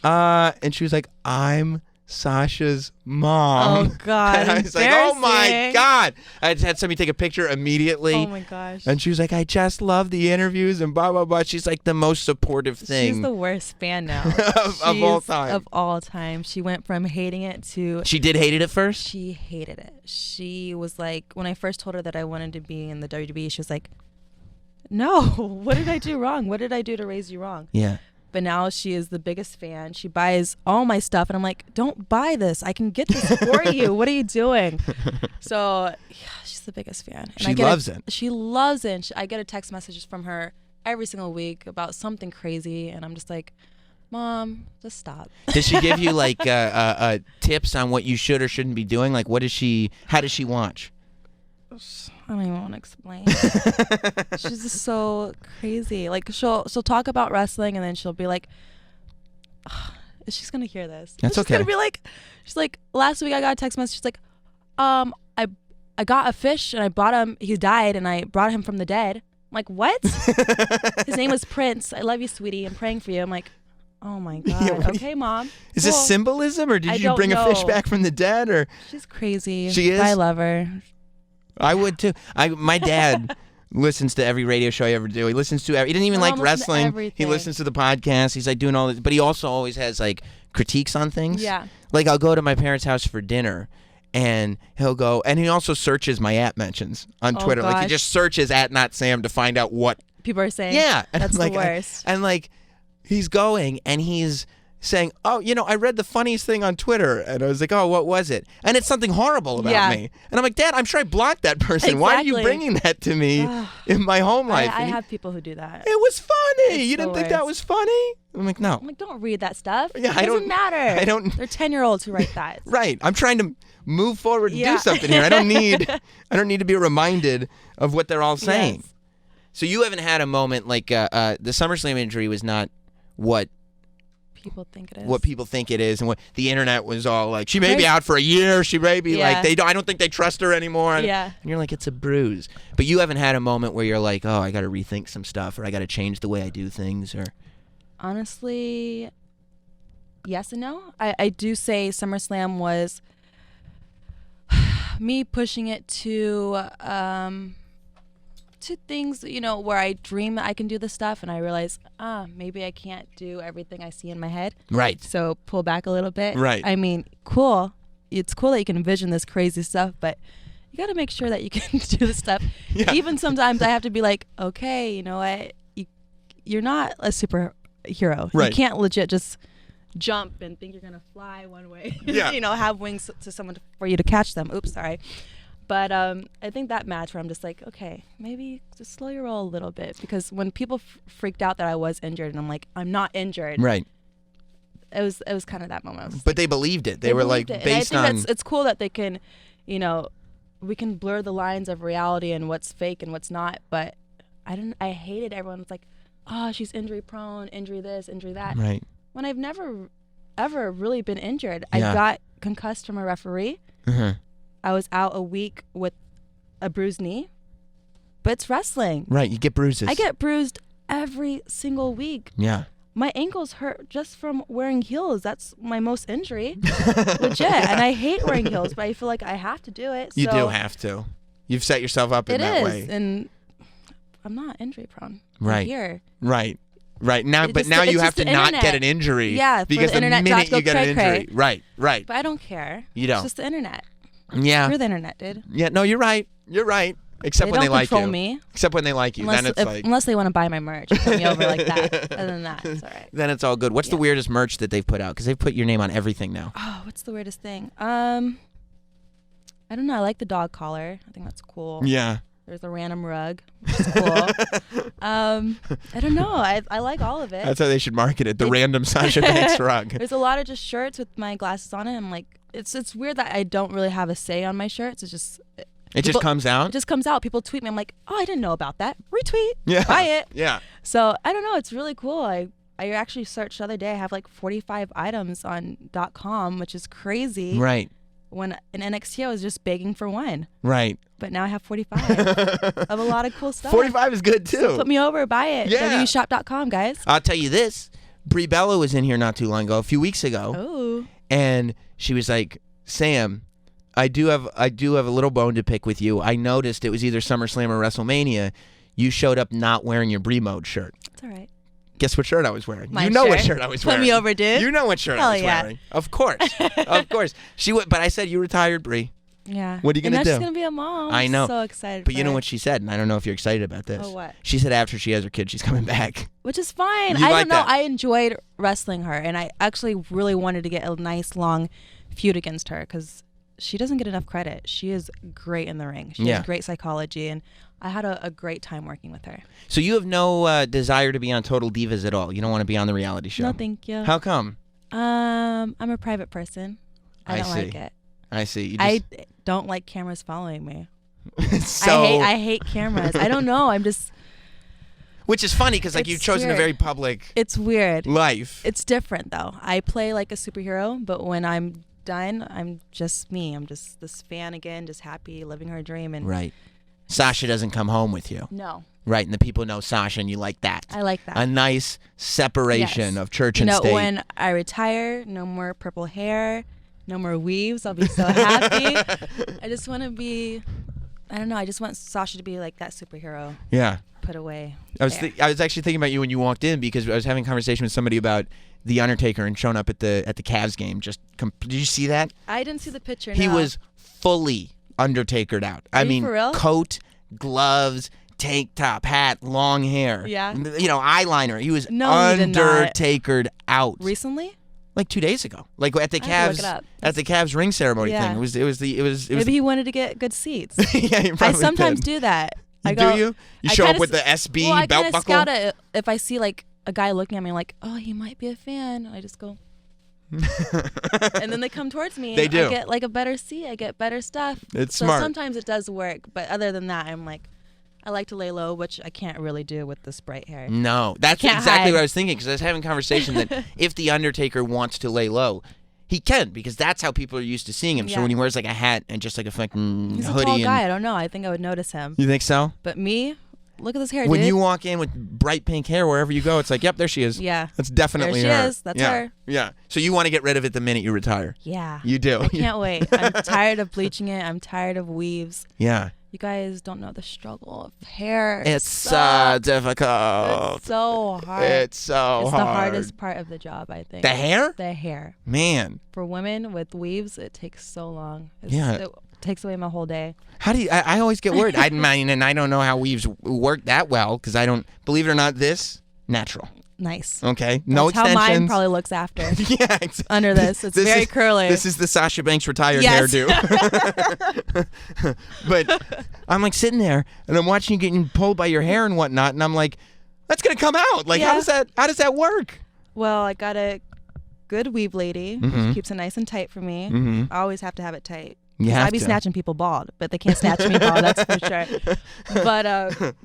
and she was like, "I'm Sasha's mom." Oh, God. And I was like, "Oh, my God." I just had somebody take a picture immediately. Oh, my gosh. And she was like, "I just love the interviews and blah, blah, blah." She's like the most supportive thing. She's the worst fan now. of all time. Of all time. She went from hating it to... She did hate it at first? She hated it. She was like, when I first told her that I wanted to be in the WWE, she was like, "No, what did I do wrong? What did I do to raise you wrong?" Yeah. But now she is the biggest fan. She buys all my stuff. And I'm like, "Don't buy this. I can get this for you. What are you doing?" So yeah, she's the biggest fan. And She loves it. She loves it. I get a text messages from her every single week about something crazy. And I'm just like, "Mom, just stop." Does she give you tips on what you should or shouldn't be doing? Like, how does she watch? I don't even want to explain. She's just so crazy. Like she'll talk about wrestling and then she'll be like, she's gonna hear this. That's she's okay. Gonna be like, she's like, "Last week I got a text message. She's like, I got a fish and I bought him. He died and I brought him from the dead." I'm like, "What?" His name was Prince. "I love you, sweetie. I'm praying for you." I'm like, "Oh my God." Yeah, okay, Mom. Is Cool. this symbolism, or did I you don't bring a fish know. back from the dead? Or She's crazy. She is? But I love her. I would too. My dad listens to every radio show I ever do. He listens to he didn't even like Mom listens to wrestling. He everything. listens to the podcast. He's like doing all this, but he also always has like critiques on things. Yeah. Like I'll go to my parents' house for dinner, and he'll go, and he also searches my @ mentions on Oh, Twitter. Like he gosh. just searches @notsam to find out what. People are saying, Yeah, and that's I'm like, the worst. and like, he's going and he's saying, "Oh, I read the funniest thing on Twitter," and I was like, "Oh, what was it?" And it's something horrible about Yeah. me. And I'm like, "Dad, I'm sure I blocked that person. Why are you Exactly. bringing that to me in my home life?" I And have people who do that. it was funny. It's You the didn't think that worst. was funny? I'm like, no. I'm like, don't read that stuff. Yeah, it I doesn't don't- matter. I don't- They're 10-year-olds who write that. Right. I'm trying to move forward and Yeah. do something here. I don't need to be reminded of what they're all saying. Yes. So you haven't had a moment like the SummerSlam injury was not what People think it is. what people think it is, and what the internet was all like. She may be Right. out for a year. She may be Yeah. like I don't think they trust her anymore. Yeah. And you're like, it's a bruise. But you haven't had a moment where you're like, oh, I got to rethink some stuff, or I got to change the way I do things, or Honestly, yes and no. I do say SummerSlam was me pushing it to things, where I dream that I can do this stuff and I realize, maybe I can't do everything I see in my head. right. So pull back a little bit. Right. I mean, cool. It's cool that you can envision this crazy stuff, but you got to make sure that you can do the stuff. Yeah. Even sometimes I have to be like, okay, you know what? You're not a superhero. Right. You can't legit just jump and think you're going to fly one way. Yeah. Have wings to someone for you to catch them. Oops, sorry. But I think that match where I'm just like, okay, maybe just slow your roll a little bit, because when people freaked out that I was injured and I'm like, I'm not injured. Right. It was kind of that moment. But they believed it. They were like, believed it. And based I think on. it's cool that they can, we can blur the lines of reality and what's fake and what's not. But I hated everyone was like, oh, she's injury prone, injury this, injury that. Right. When I've never ever really been injured. Yeah. I got concussed from a referee. Uh-huh. I was out a week with a bruised knee. But it's wrestling. Right. You get bruises. I get bruised every single week. Yeah. My ankles hurt just from wearing heels. That's my most injury. Legit. And I hate wearing heels, but I feel like I have to do it. You so do have to. You've set yourself up in that way. And I'm not injury prone. Right. I'm here. Right. Now, It's but just now the- you it's have just to the not internet. get an injury. Yeah, for because the internet not minute to go you get an cray-cray. injury. Right. But I don't care. You don't. It's just the internet. Yeah. Screw the internet, dude. Yeah. No, you're right. You're right. Except They when don't they like control you. me. Except when they like you. Then it's like. Unless they want to buy my merch, put me over like that. Other than that, it's all right. Then it's all good. What's the Yeah. weirdest merch that they've put out? Because they've put your name on everything now. Oh, what's the weirdest thing? I don't know. I like the dog collar. I think that's cool. Yeah. There's a random rug, which is cool. I don't know. I like all of it. That's how they should market it. The random Sasha Banks rug. There's a lot of just shirts with my glasses on it. I'm like, it's weird that I don't really have a say on my shirts. It's just It just comes out? It just comes out. People tweet me. I'm like, oh, I didn't know about that. Retweet. Yeah. Buy it. Yeah. So I don't know. It's really cool. I actually searched the other day. I have like 45 items on .com, which is crazy. Right. When in NXT, I was just begging for one. Right. But now I have 45 of a lot of cool stuff. 45 is good, too. So put me over. Buy it. Yeah. WWEshop.com, guys. I'll tell you this. Brie Bella was in here not too long ago, a few weeks ago. Oh. And she was like, Sam, I do have a little bone to pick with you. I noticed it was either SummerSlam or WrestleMania. You showed up not wearing your Brie Mode shirt. It's all right. Guess what shirt I was wearing? My you know what shirt. shirt I was Put wearing. me over, dude. You know what shirt Hell I was yeah. wearing. Of course. Of course. But I said you retired, Brie. Yeah. What are you and gonna now do? she's gonna be a mom. I know. I'm so excited. But for you know it. what she said, and I don't know if you're excited about this. Oh, what? She said after she has her kid, she's coming back. Which is fine. You I like don't know. that? I enjoyed wrestling her, and I actually really wanted to get a nice long feud against her because she doesn't get enough credit. She is great in the ring. She has great psychology, and I had a great time working with her. So you have no desire to be on Total Divas at all? You don't want to be on the reality show? No, thank you. How come? I'm a private person. I don't see. like it. I see. You I don't like cameras following me. so, I hate cameras. I don't know. I'm just. which is funny because like It's you've chosen a weird. very public It's weird. life. It's different though. I play like a superhero, but when I'm done, I'm just me. I'm just this fan again, just happy, living her dream. And Right. Sasha doesn't come home with you. no, Right, and the people know Sasha, and you like that. I like that. A nice separation Yes. of church You and know, state. when I retire, no more purple hair, no more weaves. I'll be so happy. I just want to be. I don't know. I just want Sasha to be like that superhero Yeah. put away. I was there. I was actually thinking about you when you walked in because I was having a conversation with somebody about the Undertaker and showing up at the Cavs game. Did you see that? I didn't see the picture. He no. was fully Undertakered out. I Are you mean, for real? coat, gloves, tank top, hat, long hair. Yeah. You know, eyeliner. He was No, he did not. Undertakered out. recently. Like 2 days ago. Like at the I have to Cavs look it up. at the Cavs ring ceremony Yeah. thing. It was Maybe he wanted to get good seats. yeah, he I probably sometimes did. do that. I Do go, you? You I show up kinda with the s- SB well, I belt kinda buckle? scout it if I see like a guy looking at me like, oh, he might be a fan. I just go. And then they come towards me. They and do. I get like a better seat. I get better stuff. It's so smart. sometimes it does work, but other than that, I'm like, I like to lay low, which I can't really do with this bright hair. No, that's Can't exactly hide. what I was thinking because I was having a conversation that if the Undertaker wants to lay low, he can because that's how people are used to seeing him. So Yeah. when he wears like a hat and just like a fucking He's a hoodie, tall and guy. I don't know. I think I would notice him. you think so? But me, look at this hair, When dude. you walk in with bright pink hair wherever you go, it's like, yep, there she is. Yeah. That's definitely There she her. is. That's yeah. her. Yeah. So you want to get rid of it the minute you retire. Yeah. You do. I can't wait. I'm tired of bleaching it. I'm tired of weaves. Yeah. You guys don't know the struggle of hair. It's sucks. difficult. It's so hard. It's so It's hard. the hardest part of the job, I think. The hair? The hair. Man. For women with weaves, it takes so long. Yeah. It takes away my whole day. How do you? I always get worried. I mean, and I don't know how weaves work that well because I don't believe it or not. This natural. Nice. Okay. No That's how extensions. mine probably looks after. yeah. Under this. It's very curly. This is the Sasha Banks retired Yes. hairdo. But I'm like sitting there and I'm watching you getting pulled by your hair and whatnot, and I'm like, that's gonna come out. Like, Yeah. how does that work? Well, I got a good weave lady. Mhm. She keeps it nice and tight for me. Mhm. I always have to have it tight. You 'Cause have I be to. snatching people bald, but they can't snatch me bald, that's for sure. But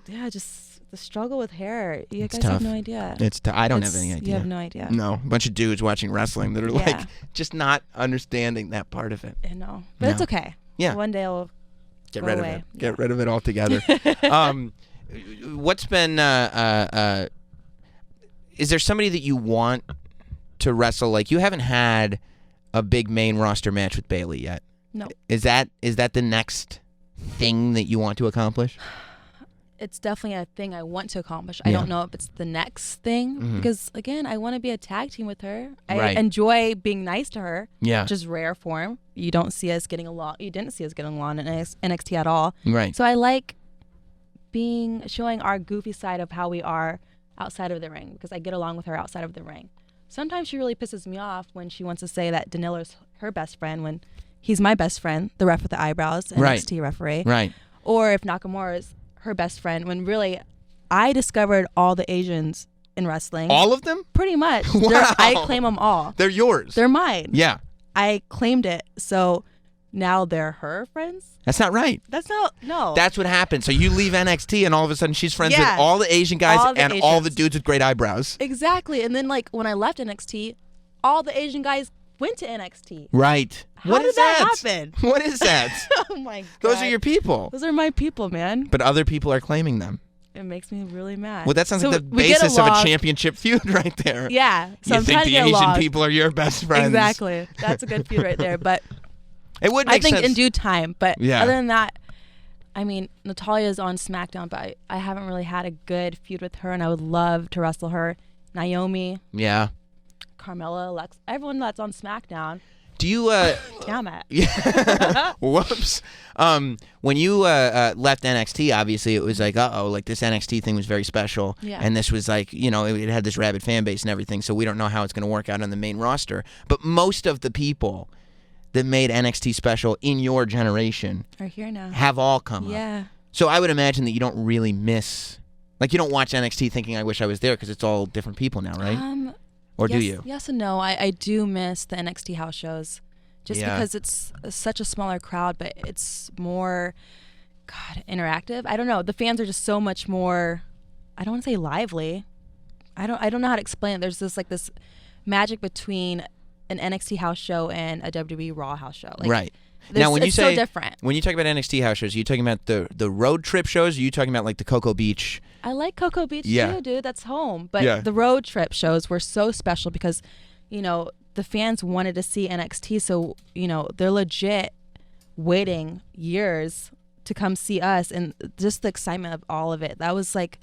yeah, just the struggle with hair. You guys tough. have no idea. I don't have any idea. You have no idea. No, a bunch of dudes watching wrestling that are like Yeah. just not understanding that part of it. I know. But it's No. okay. Yeah. One day I'll Get go rid away. of it. Get rid of it altogether. what's been? Is there somebody that you want to wrestle? Like, you haven't had a big main roster match with Bayley yet. No. Is that the next thing that you want to accomplish? It's definitely a thing I want to accomplish. I don't know if it's the next thing because, again, I want to be a tag team with her. I enjoy being nice to her. Yeah. Which is rare form. You don't see us getting along. You didn't see us getting along in NXT at all. Right. So I like showing our goofy side of how we are outside of the ring because I get along with her outside of the ring. Sometimes she really pisses me off when she wants to say that Danilo's her best friend when he's my best friend, the ref with the eyebrows, NXT referee. Right. Or if Nakamura is her best friend when really I discovered all the Asians in wrestling. All of them? Pretty much. Wow. I claim them all. They're yours. They're mine. Yeah. I claimed it. So now they're her friends? That's not right. That's not, no. That's what happened. So you leave NXT and all of a sudden she's friends with all the Asian guys and all the dudes with great eyebrows. Exactly. And then like when I left NXT, all the Asian guys went to NXT. Right. How did that happen? What is that? Oh my God. Those are your people. Those are my people, man. But other people are claiming them. It makes me really mad. Well, that sounds like the basis of a championship feud right there. Yeah. So you I'm think trying the to get Asian along. people are your best friends. Exactly. That's a good feud right there. But it would make I think sense. in due time. But Yeah. other than that, I mean, Natalia's on SmackDown, but I haven't really had a good feud with her, and I would love to wrestle her. Naomi. Yeah. Carmella, Alexa, everyone that's on SmackDown. Do you Damn it. Yeah. Whoops. When you left NXT, obviously it was like, like this NXT thing was very special. Yeah. And this was like, it had this rabid fan base and everything, so we don't know how it's going to work out on the main roster. But most of the people that made NXT special in your generation are here now. Have all come up. Yeah. So I would imagine that you don't really miss, like you don't watch NXT thinking I wish I was there because it's all different people now, right? Or yes, do you? Yes and no. I do miss the NXT house shows just because it's such a smaller crowd, but it's more, interactive. I don't know. The fans are just so much more, I don't want to say lively. I don't know how to explain it. There's this magic between an NXT house show and a WWE Raw house show. Like, right. Now, when it's you say so different. When you talk about NXT house shows, are you talking about the road trip shows? Or are you talking about like the Cocoa Beach? I like Cocoa Beach too, dude. That's home. But the road trip shows were so special because, the fans wanted to see NXT. So, they're legit waiting years to come see us. And just the excitement of all of it. That was like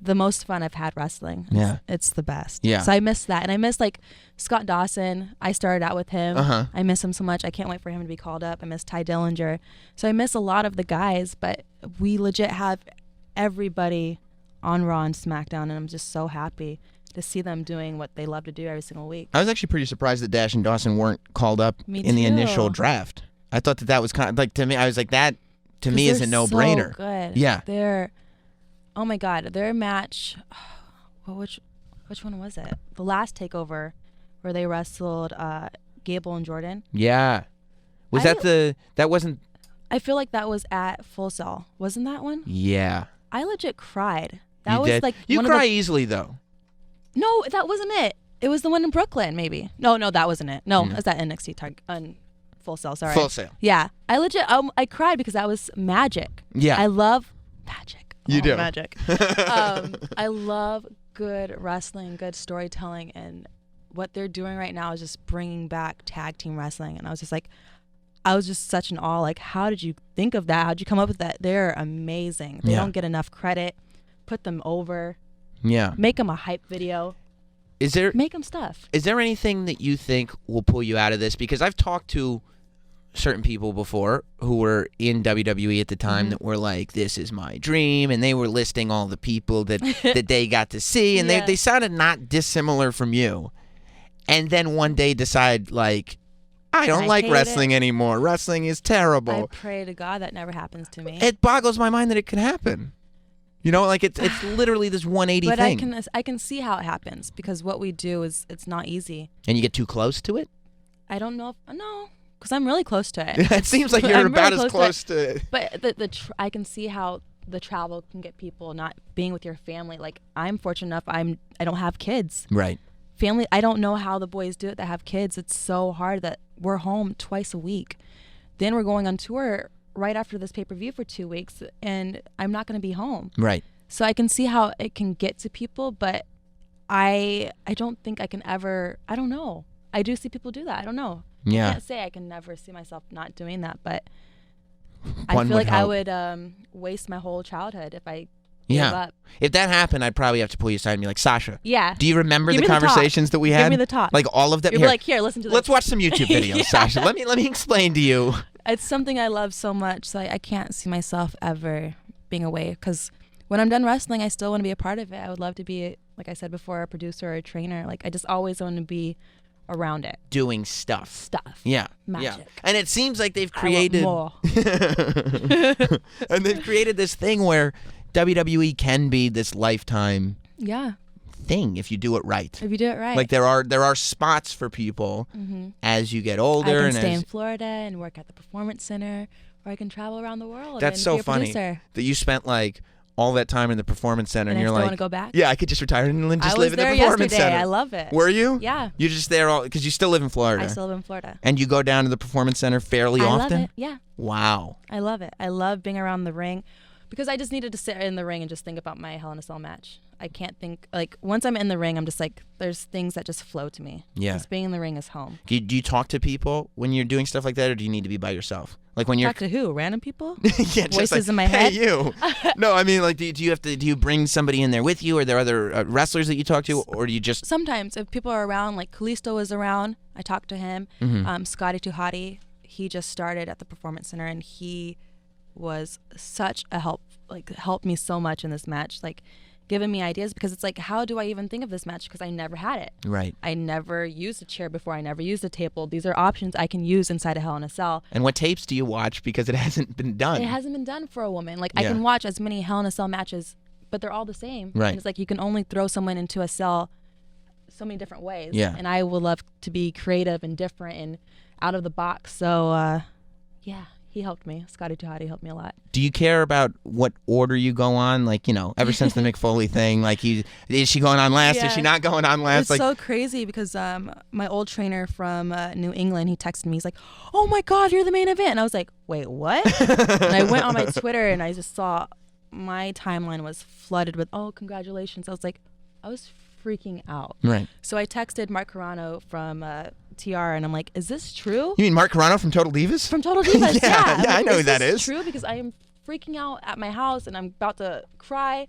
the most fun I've had wrestling. It's the best. Yeah. So I miss that. And I miss like Scott Dawson. I started out with him. I miss him so much. I can't wait for him to be called up. I miss Ty Dillinger. So I miss a lot of the guys, but we legit have everybody on Raw and SmackDown, and I'm just so happy to see them doing what they love to do every single week. I was actually pretty surprised that Dash and Dawson weren't called up in the initial draft. I thought that was kind of like, to me, I was like, that to me is a no-brainer. So good. Yeah. They're, oh my God, their match, which one was it? The last takeover where they wrestled Gable and Jordan. Yeah. That wasn't. I feel like that was at Full Sail. Wasn't that one? Yeah. I legit cried. That you was did. like you one cry of the, easily though. No, that wasn't it. It was the one in Brooklyn, maybe. No, that wasn't it. No, it was that NXT Full Sail. Sorry. Full Sail. Yeah, I legit I cried because that was magic. Yeah. I love magic. You do. Magic. I love good wrestling, good storytelling, and what they're doing right now is just bringing back tag team wrestling. And I was just such in awe. Like, how did you think of that? How'd you come up with that? They're amazing. They don't get enough credit. Put them over. Yeah. Make them a hype video. Make them stuff. Is there anything that you think will pull you out of this? Because I've talked to certain people before who were in WWE at the time that were like, this is my dream, and they were listing all the people that they got to see, and they sounded not dissimilar from you. And then one day decide, like, I don't like wrestling anymore. Wrestling is terrible. I pray to God that never happens to me. It boggles my mind that it could happen. Like it's literally this 180 thing. But I can see how it happens because what we do it's not easy. And you get too close to it? I don't know because I'm really close to it. It seems like you're about as close to it. But I can see how the travel can get people not being with your family. Like, I'm fortunate enough I don't have kids. Right. Family, I don't know how the boys do it that have kids. It's so hard that we're home twice a week. Then we're going on tour right after this pay-per-view for 2 weeks, and I'm not going to be home. Right. So I can see how it can get to people, but I don't think I can ever. I don't know. I do see people do that. I don't know. Yeah. I can't say I can never see myself not doing that, but I One feel would like I hope. would waste my whole childhood if I Yeah. gave up. If that happened, I'd probably have to pull you aside and be like, Sasha, Yeah. do you remember Give the me the talk. conversations that we had? Give me the talk. Like all of them. You'd be like, here, listen to this. Let's watch some YouTube videos, Yeah. Sasha. Let me explain to you. It's something I love so much, so I can't see myself ever being away. Because when I'm done wrestling, I still want to be a part of it. I would love to be, like I said before, a producer or a trainer. Like I just always want to be around it. Doing stuff. Yeah. Magic. Yeah. And it seems like they've I created want and they've created this thing where WWE can be this lifetime Yeah, thing if you do it right. if you do it right. Like there are spots for people as you get I older can and stay as in Florida and work at the Performance Center, or I can travel around the world. that's and so be a funny producer. that you spent like all that time in the Performance Center And and I you're still like, want to go back. yeah, I could just retire and then just I live was in the there Performance yesterday. Center. I love it. Were you? Yeah. You're just there all because you still live in Florida. I still live in Florida. And you go down to the Performance Center fairly I often? love it. Yeah, Wow. I love it. I love being around the ring because I just needed to sit in the ring and just think about my Hell in a Cell match. I can't think, like, once I'm in the ring, I'm just like, there's things that just flow to me. Yeah. Just being in the ring is home. Do you talk to people when you're doing stuff like that, or do you need to be by yourself? Like when you're Talk to who? Random people? yeah, just Voices like, in my hey, head? you. No, I mean, like, do you bring somebody in there with you? Are there other wrestlers that you talk to, or do you just? Sometimes if people are around, like Kalisto was around, I talk to him. Scotty Tuhati, he just started at the Performance Center, and he was such a help, like helped me so much in this match, like giving me ideas, because it's like, how do I even think of this match? Because I never had it. Right. I never used a chair before. I never used a table. These are options I can use inside a Hell in a Cell. And what tapes do you watch because it hasn't been done? It hasn't been done for a woman. Like I Yeah. can watch as many Hell in a Cell matches, but they're all the same. Right. And it's like you can only throw someone into a cell so many different ways. Yeah. And I would love to be creative and different and out of the box. So yeah, he helped me. Scotty Tuhati helped me a lot. Do you care about what order you go on? Like, you know, ever since the Mick Foley thing, like, is she going on last? Yeah. Is she not going on last? It's Like, so crazy because my old trainer from New England, he texted me. He's like, "Oh my God, you're the main event." And I was like, "Wait, what?" And I went on my Twitter and I just saw my timeline was flooded with, "Oh, congratulations." I was freaking out. right. So I texted Mark Carano from TR and I'm like, "Is this true?" You mean Mark Carano from Total Divas? From Total Divas, Yeah, yeah. I'm yeah, I like, know who that this is. true? Because I am freaking out at my house and I'm about to cry.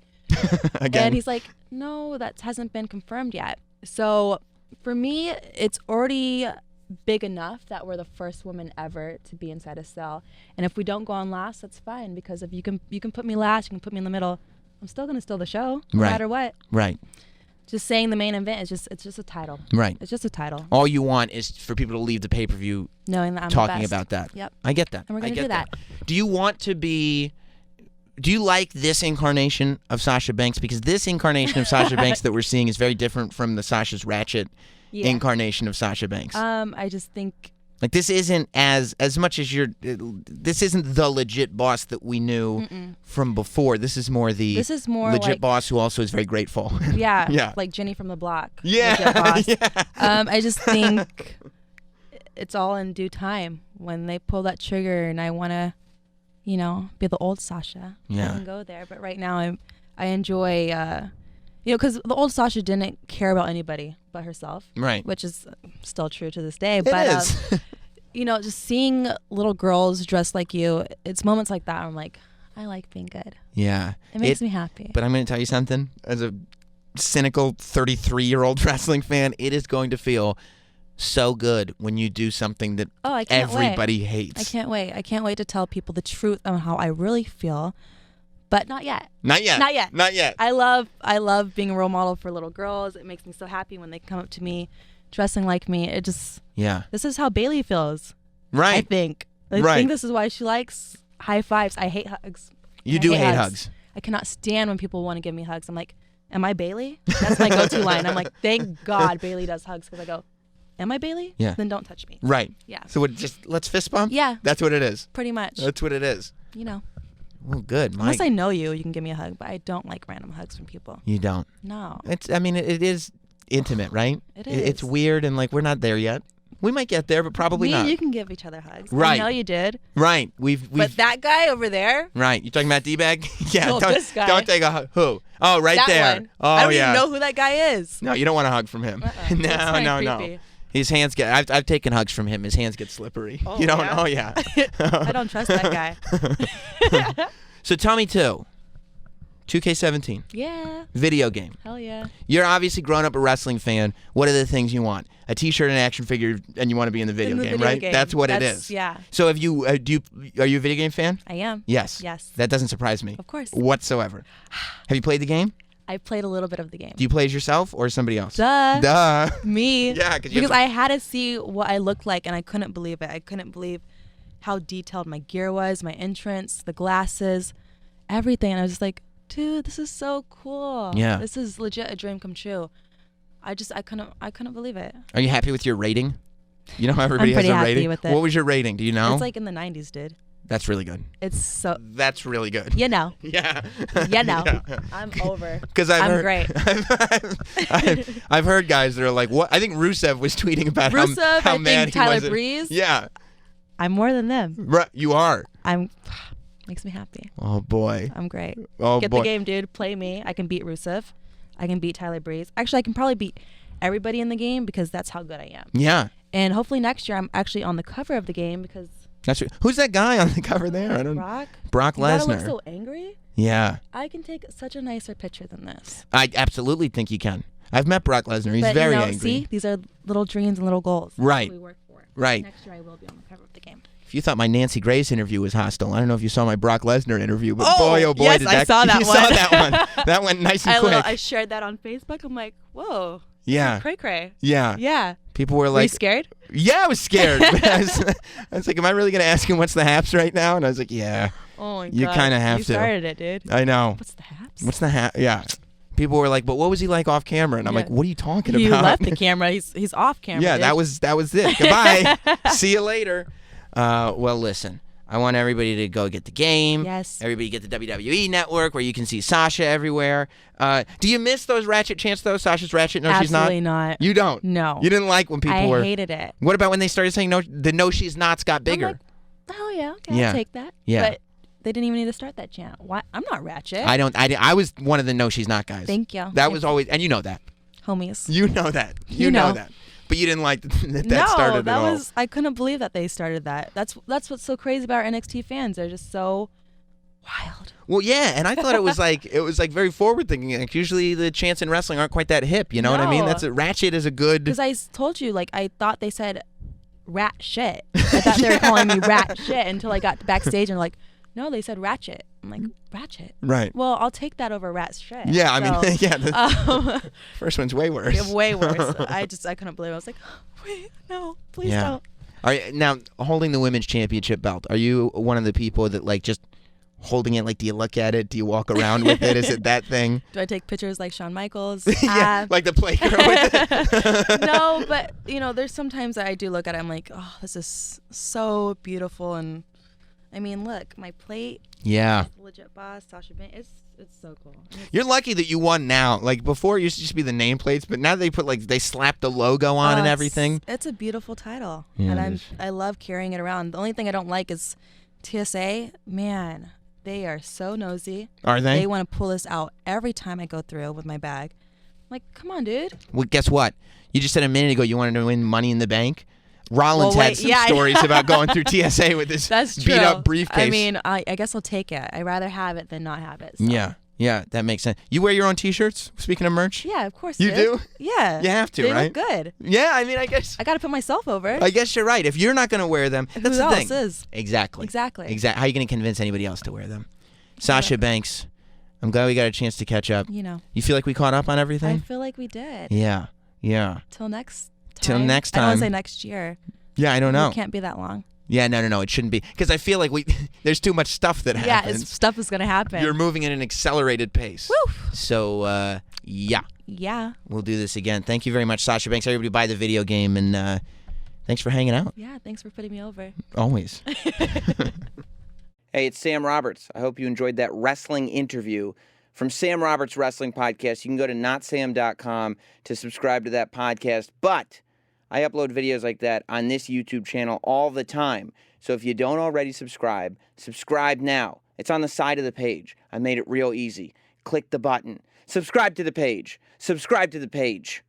Again. And he's like, "No, that hasn't been confirmed yet." So for me, it's already big enough that we're the first woman ever to be inside a cell. And if we don't go on last, that's fine, because if you can put me last, you can put me in the middle. I'm still gonna steal the show, no Right. matter what. Right. Just saying the main event is it's just a title. Right. It's just a title. All you want is for people to leave the pay-per-view Knowing that I'm talking the best. about that. Yep. I get that. And we're I gonna get do that. Do you want to be? Do you like this incarnation of Sasha Banks? Because this incarnation of Sasha Banks that we're seeing is very different from the Sasha's Ratchet Yeah. incarnation of Sasha Banks. I just think Like this isn't as much as this isn't the legit boss that we knew from before. This is more the legit like, boss who also is very grateful. yeah, Yeah. like Jenny from the Block. Yeah, legit boss. yeah. I just think it's all in due time when they pull that trigger, and I want to, be the old Sasha. Yeah. I can go there, but right now I enjoy, because the old Sasha didn't care about anybody but herself, Right. which is still true to this day. It But is. just seeing little girls dressed like you, it's moments like that where I'm like, I like being good. Yeah. It makes me happy. But I'm going to tell you something. As a cynical 33-year-old wrestling fan, it is going to feel so good when you do something that I can't everybody wait. hates. I can't wait. I can't wait to tell people the truth on how I really feel. But not yet. Not yet. Not yet. Not yet. I love being a role model for little girls. It makes me so happy when they come up to me dressing like me. It just, Yeah. this is how Bailey feels. I Right. think. I Right. think this is why she likes high fives. I hate hugs. You I do hate hugs. I cannot stand when people want to give me hugs. I'm like, am I Bailey? That's my go-to line. I'm like, thank God Bailey does hugs, because I go, am I Bailey? Yeah. Then don't touch me. Right. Yeah. So let's fist bump? Yeah. That's what it is. Pretty much. That's what it is. Well, good. Unless I know you, you can give me a hug, but I don't like random hugs from people. You don't. No. It is intimate, right? It It's is. weird, and like we're not there yet. We might get there, but probably Me not. and you can give each other hugs. Right. I know you did. Right. We've But that guy over there. Right. You talking about D-bag? Yeah. No, this guy. Don't take a hug. Who? Oh, right That there. one. Oh, I don't yeah. even know who that guy is. No, you don't want a hug from him. That's No. kinda creepy. His hands get. I've taken hugs from him. His hands get slippery. Oh, you don't. yeah? Oh yeah. I don't trust that guy. So tell me too. 2K17. Yeah. Video game. Hell yeah. You're obviously grown up a wrestling fan. What are the things you want? A T-shirt, an action figure, and you want to be in the video game, right? That's what it is. Yeah. So have you? Are you a video game fan? I am. Yes. Yes. That doesn't surprise me. Of course. Whatsoever. Have you played the game? I played a little bit of the game. Do you play as yourself or somebody else? Duh. Me. Yeah, because I had to see what I looked like, and I couldn't believe it. I couldn't believe how detailed my gear was, my entrance, the glasses, everything. And I was just like, dude, this is so cool. Yeah. This is legit a dream come true. I couldn't believe it. Are you happy with your rating? You know how everybody has pretty a happy rating? with it. What was your rating? Do you know? It's like in the 90s, dude. That's really good. It's so, That's really good. you know. Yeah. You know. Yeah. I'm over. Because I'm heard, great. I've heard guys that are like, what? I think Rusev was tweeting about Rusev, how I mad think he Tyler wasn't. Breeze. Yeah. I'm more than them. Right. You are. Makes me happy. Oh boy. I'm great. Oh Get boy. the game, dude. Play me. I can beat Rusev. I can beat Tyler Breeze. Actually, I can probably beat everybody in the game because that's how good I am. Yeah. And hopefully next year I'm actually on the cover of the game because That's who's that guy on the cover there? I don't. Brock You gotta Lesnar. look so angry. Yeah. I can take such a nicer picture than this. I absolutely think you can. I've met Brock Lesnar. He's But, very you know, angry. See, these are little dreams and little goals. Right. That's what we work for. Right. Next year I will be on the cover of the game. If you thought my Nancy Grace interview was hostile, I don't know if you saw my Brock Lesnar interview, but Oh, boy, oh boy, yes, did I that saw that you one. saw that one. That went nice and quick. I shared that on Facebook. I'm like, whoa. Yeah. Cray cray. Yeah. Yeah. People were Were you like, scared? yeah, I was scared. I was like, am I really going to ask him what's the haps right now? And I was like, yeah. Oh my god. You kinda have you to. started it, dude. I know. What's the haps? What's the hap? Yeah. People were like, but what was he like off camera? And I'm Yeah. like, what are you talking You about? left the camera. He's off camera. Yeah, dude. that was it. Goodbye. See you later. Well, listen. I want everybody to go get the game. Yes. Everybody get the WWE Network where you can see Sasha everywhere. Do you miss those ratchet chants though? Sasha's ratchet. No, she's not. Absolutely not. You don't. No. You didn't like when people I were. hated it. What about when they started saying no? The no, she's nots got bigger. I'm like, oh yeah, okay, Yeah. I'll take that. Yeah. But they didn't even need to start that chant. Why? I'm not ratchet. I was one of the no, she's not guys. Thank you. That was always, and you know that. Homies. You know that. You know that. But you didn't like that No, started that at all. was. I couldn't believe that they started that. That's what's so crazy about our NXT fans. They're just so wild. Well, yeah, and I thought it was like very forward thinking. Like usually the chants in wrestling aren't quite that hip. You know what I mean? No. That's ratchet is a good. Because I told you, like, I thought they said rat shit. I thought they were calling me rat shit until I got backstage and like, no, they said ratchet. I'm like, ratchet. Right. Well, I'll take that over rat shit. Yeah, I mean, So, yeah. The first one's way worse. yeah, way worse. I couldn't believe it. I was like, wait, no, please Yeah. don't. Are you, now holding the women's championship belt? Are you one of the people that like just holding it? Like, do you look at it? Do you walk around with it? Is it that thing? Do I take pictures like Shawn Michaels? Yeah, like the play girl with it. No, but you know, there's sometimes that I do look at it. I'm like, oh, this is so beautiful, and I mean, look, my plate. Yeah. Legit boss, Sasha Banks. It's so cool. You're lucky that you won now. Like before, it used to just be the nameplates, but now they put they slapped the logo on and everything. It's a beautiful title, Yeah, and it I love carrying it around. The only thing I don't like is TSA. Man, they are so nosy. Are they? They want to pull this out every time I go through with my bag. I'm like, come on, dude. Well, guess what? You just said a minute ago you wanted to win Money in the Bank. Rollins Well, had wait, some yeah, I stories know. about going through TSA with this That's true. beat up briefcase. I mean, I guess I'll take it. I'd rather have it than not have it. So. Yeah, that makes sense. You wear your own T-shirts? Speaking of merch? Yeah, of course. You dude. do? Yeah. You have to, they right? look good. Yeah, I mean, I guess. I got to put myself over. I guess you're right. If you're not going to wear them, Who that's the else thing. is? Exactly. Exactly. How are you going to convince anybody else to wear them? Sasha Banks, I'm glad we got a chance to catch up. You know. You feel like we caught up on everything? I feel like we did. Yeah. Till next time. Till next I don't want time. to say next year. Yeah, I don't know. It can't be that long. Yeah, no, it shouldn't be. Because I feel like there's too much stuff that Yeah, happens. stuff is going to happen. You're moving at an accelerated pace. Woo! So, yeah. Yeah. We'll do this again. Thank you very much, Sasha Banks. Everybody buy the video game, and thanks for hanging out. Yeah, thanks for putting me over. Always. Hey, it's Sam Roberts. I hope you enjoyed that wrestling interview from Sam Roberts Wrestling Podcast. You can go to notsam.com to subscribe to that podcast. But I upload videos like that on this YouTube channel all the time. So if you don't already subscribe, subscribe now. It's on the side of the page. I made it real easy. Click the button. Subscribe to the page. Subscribe to the page.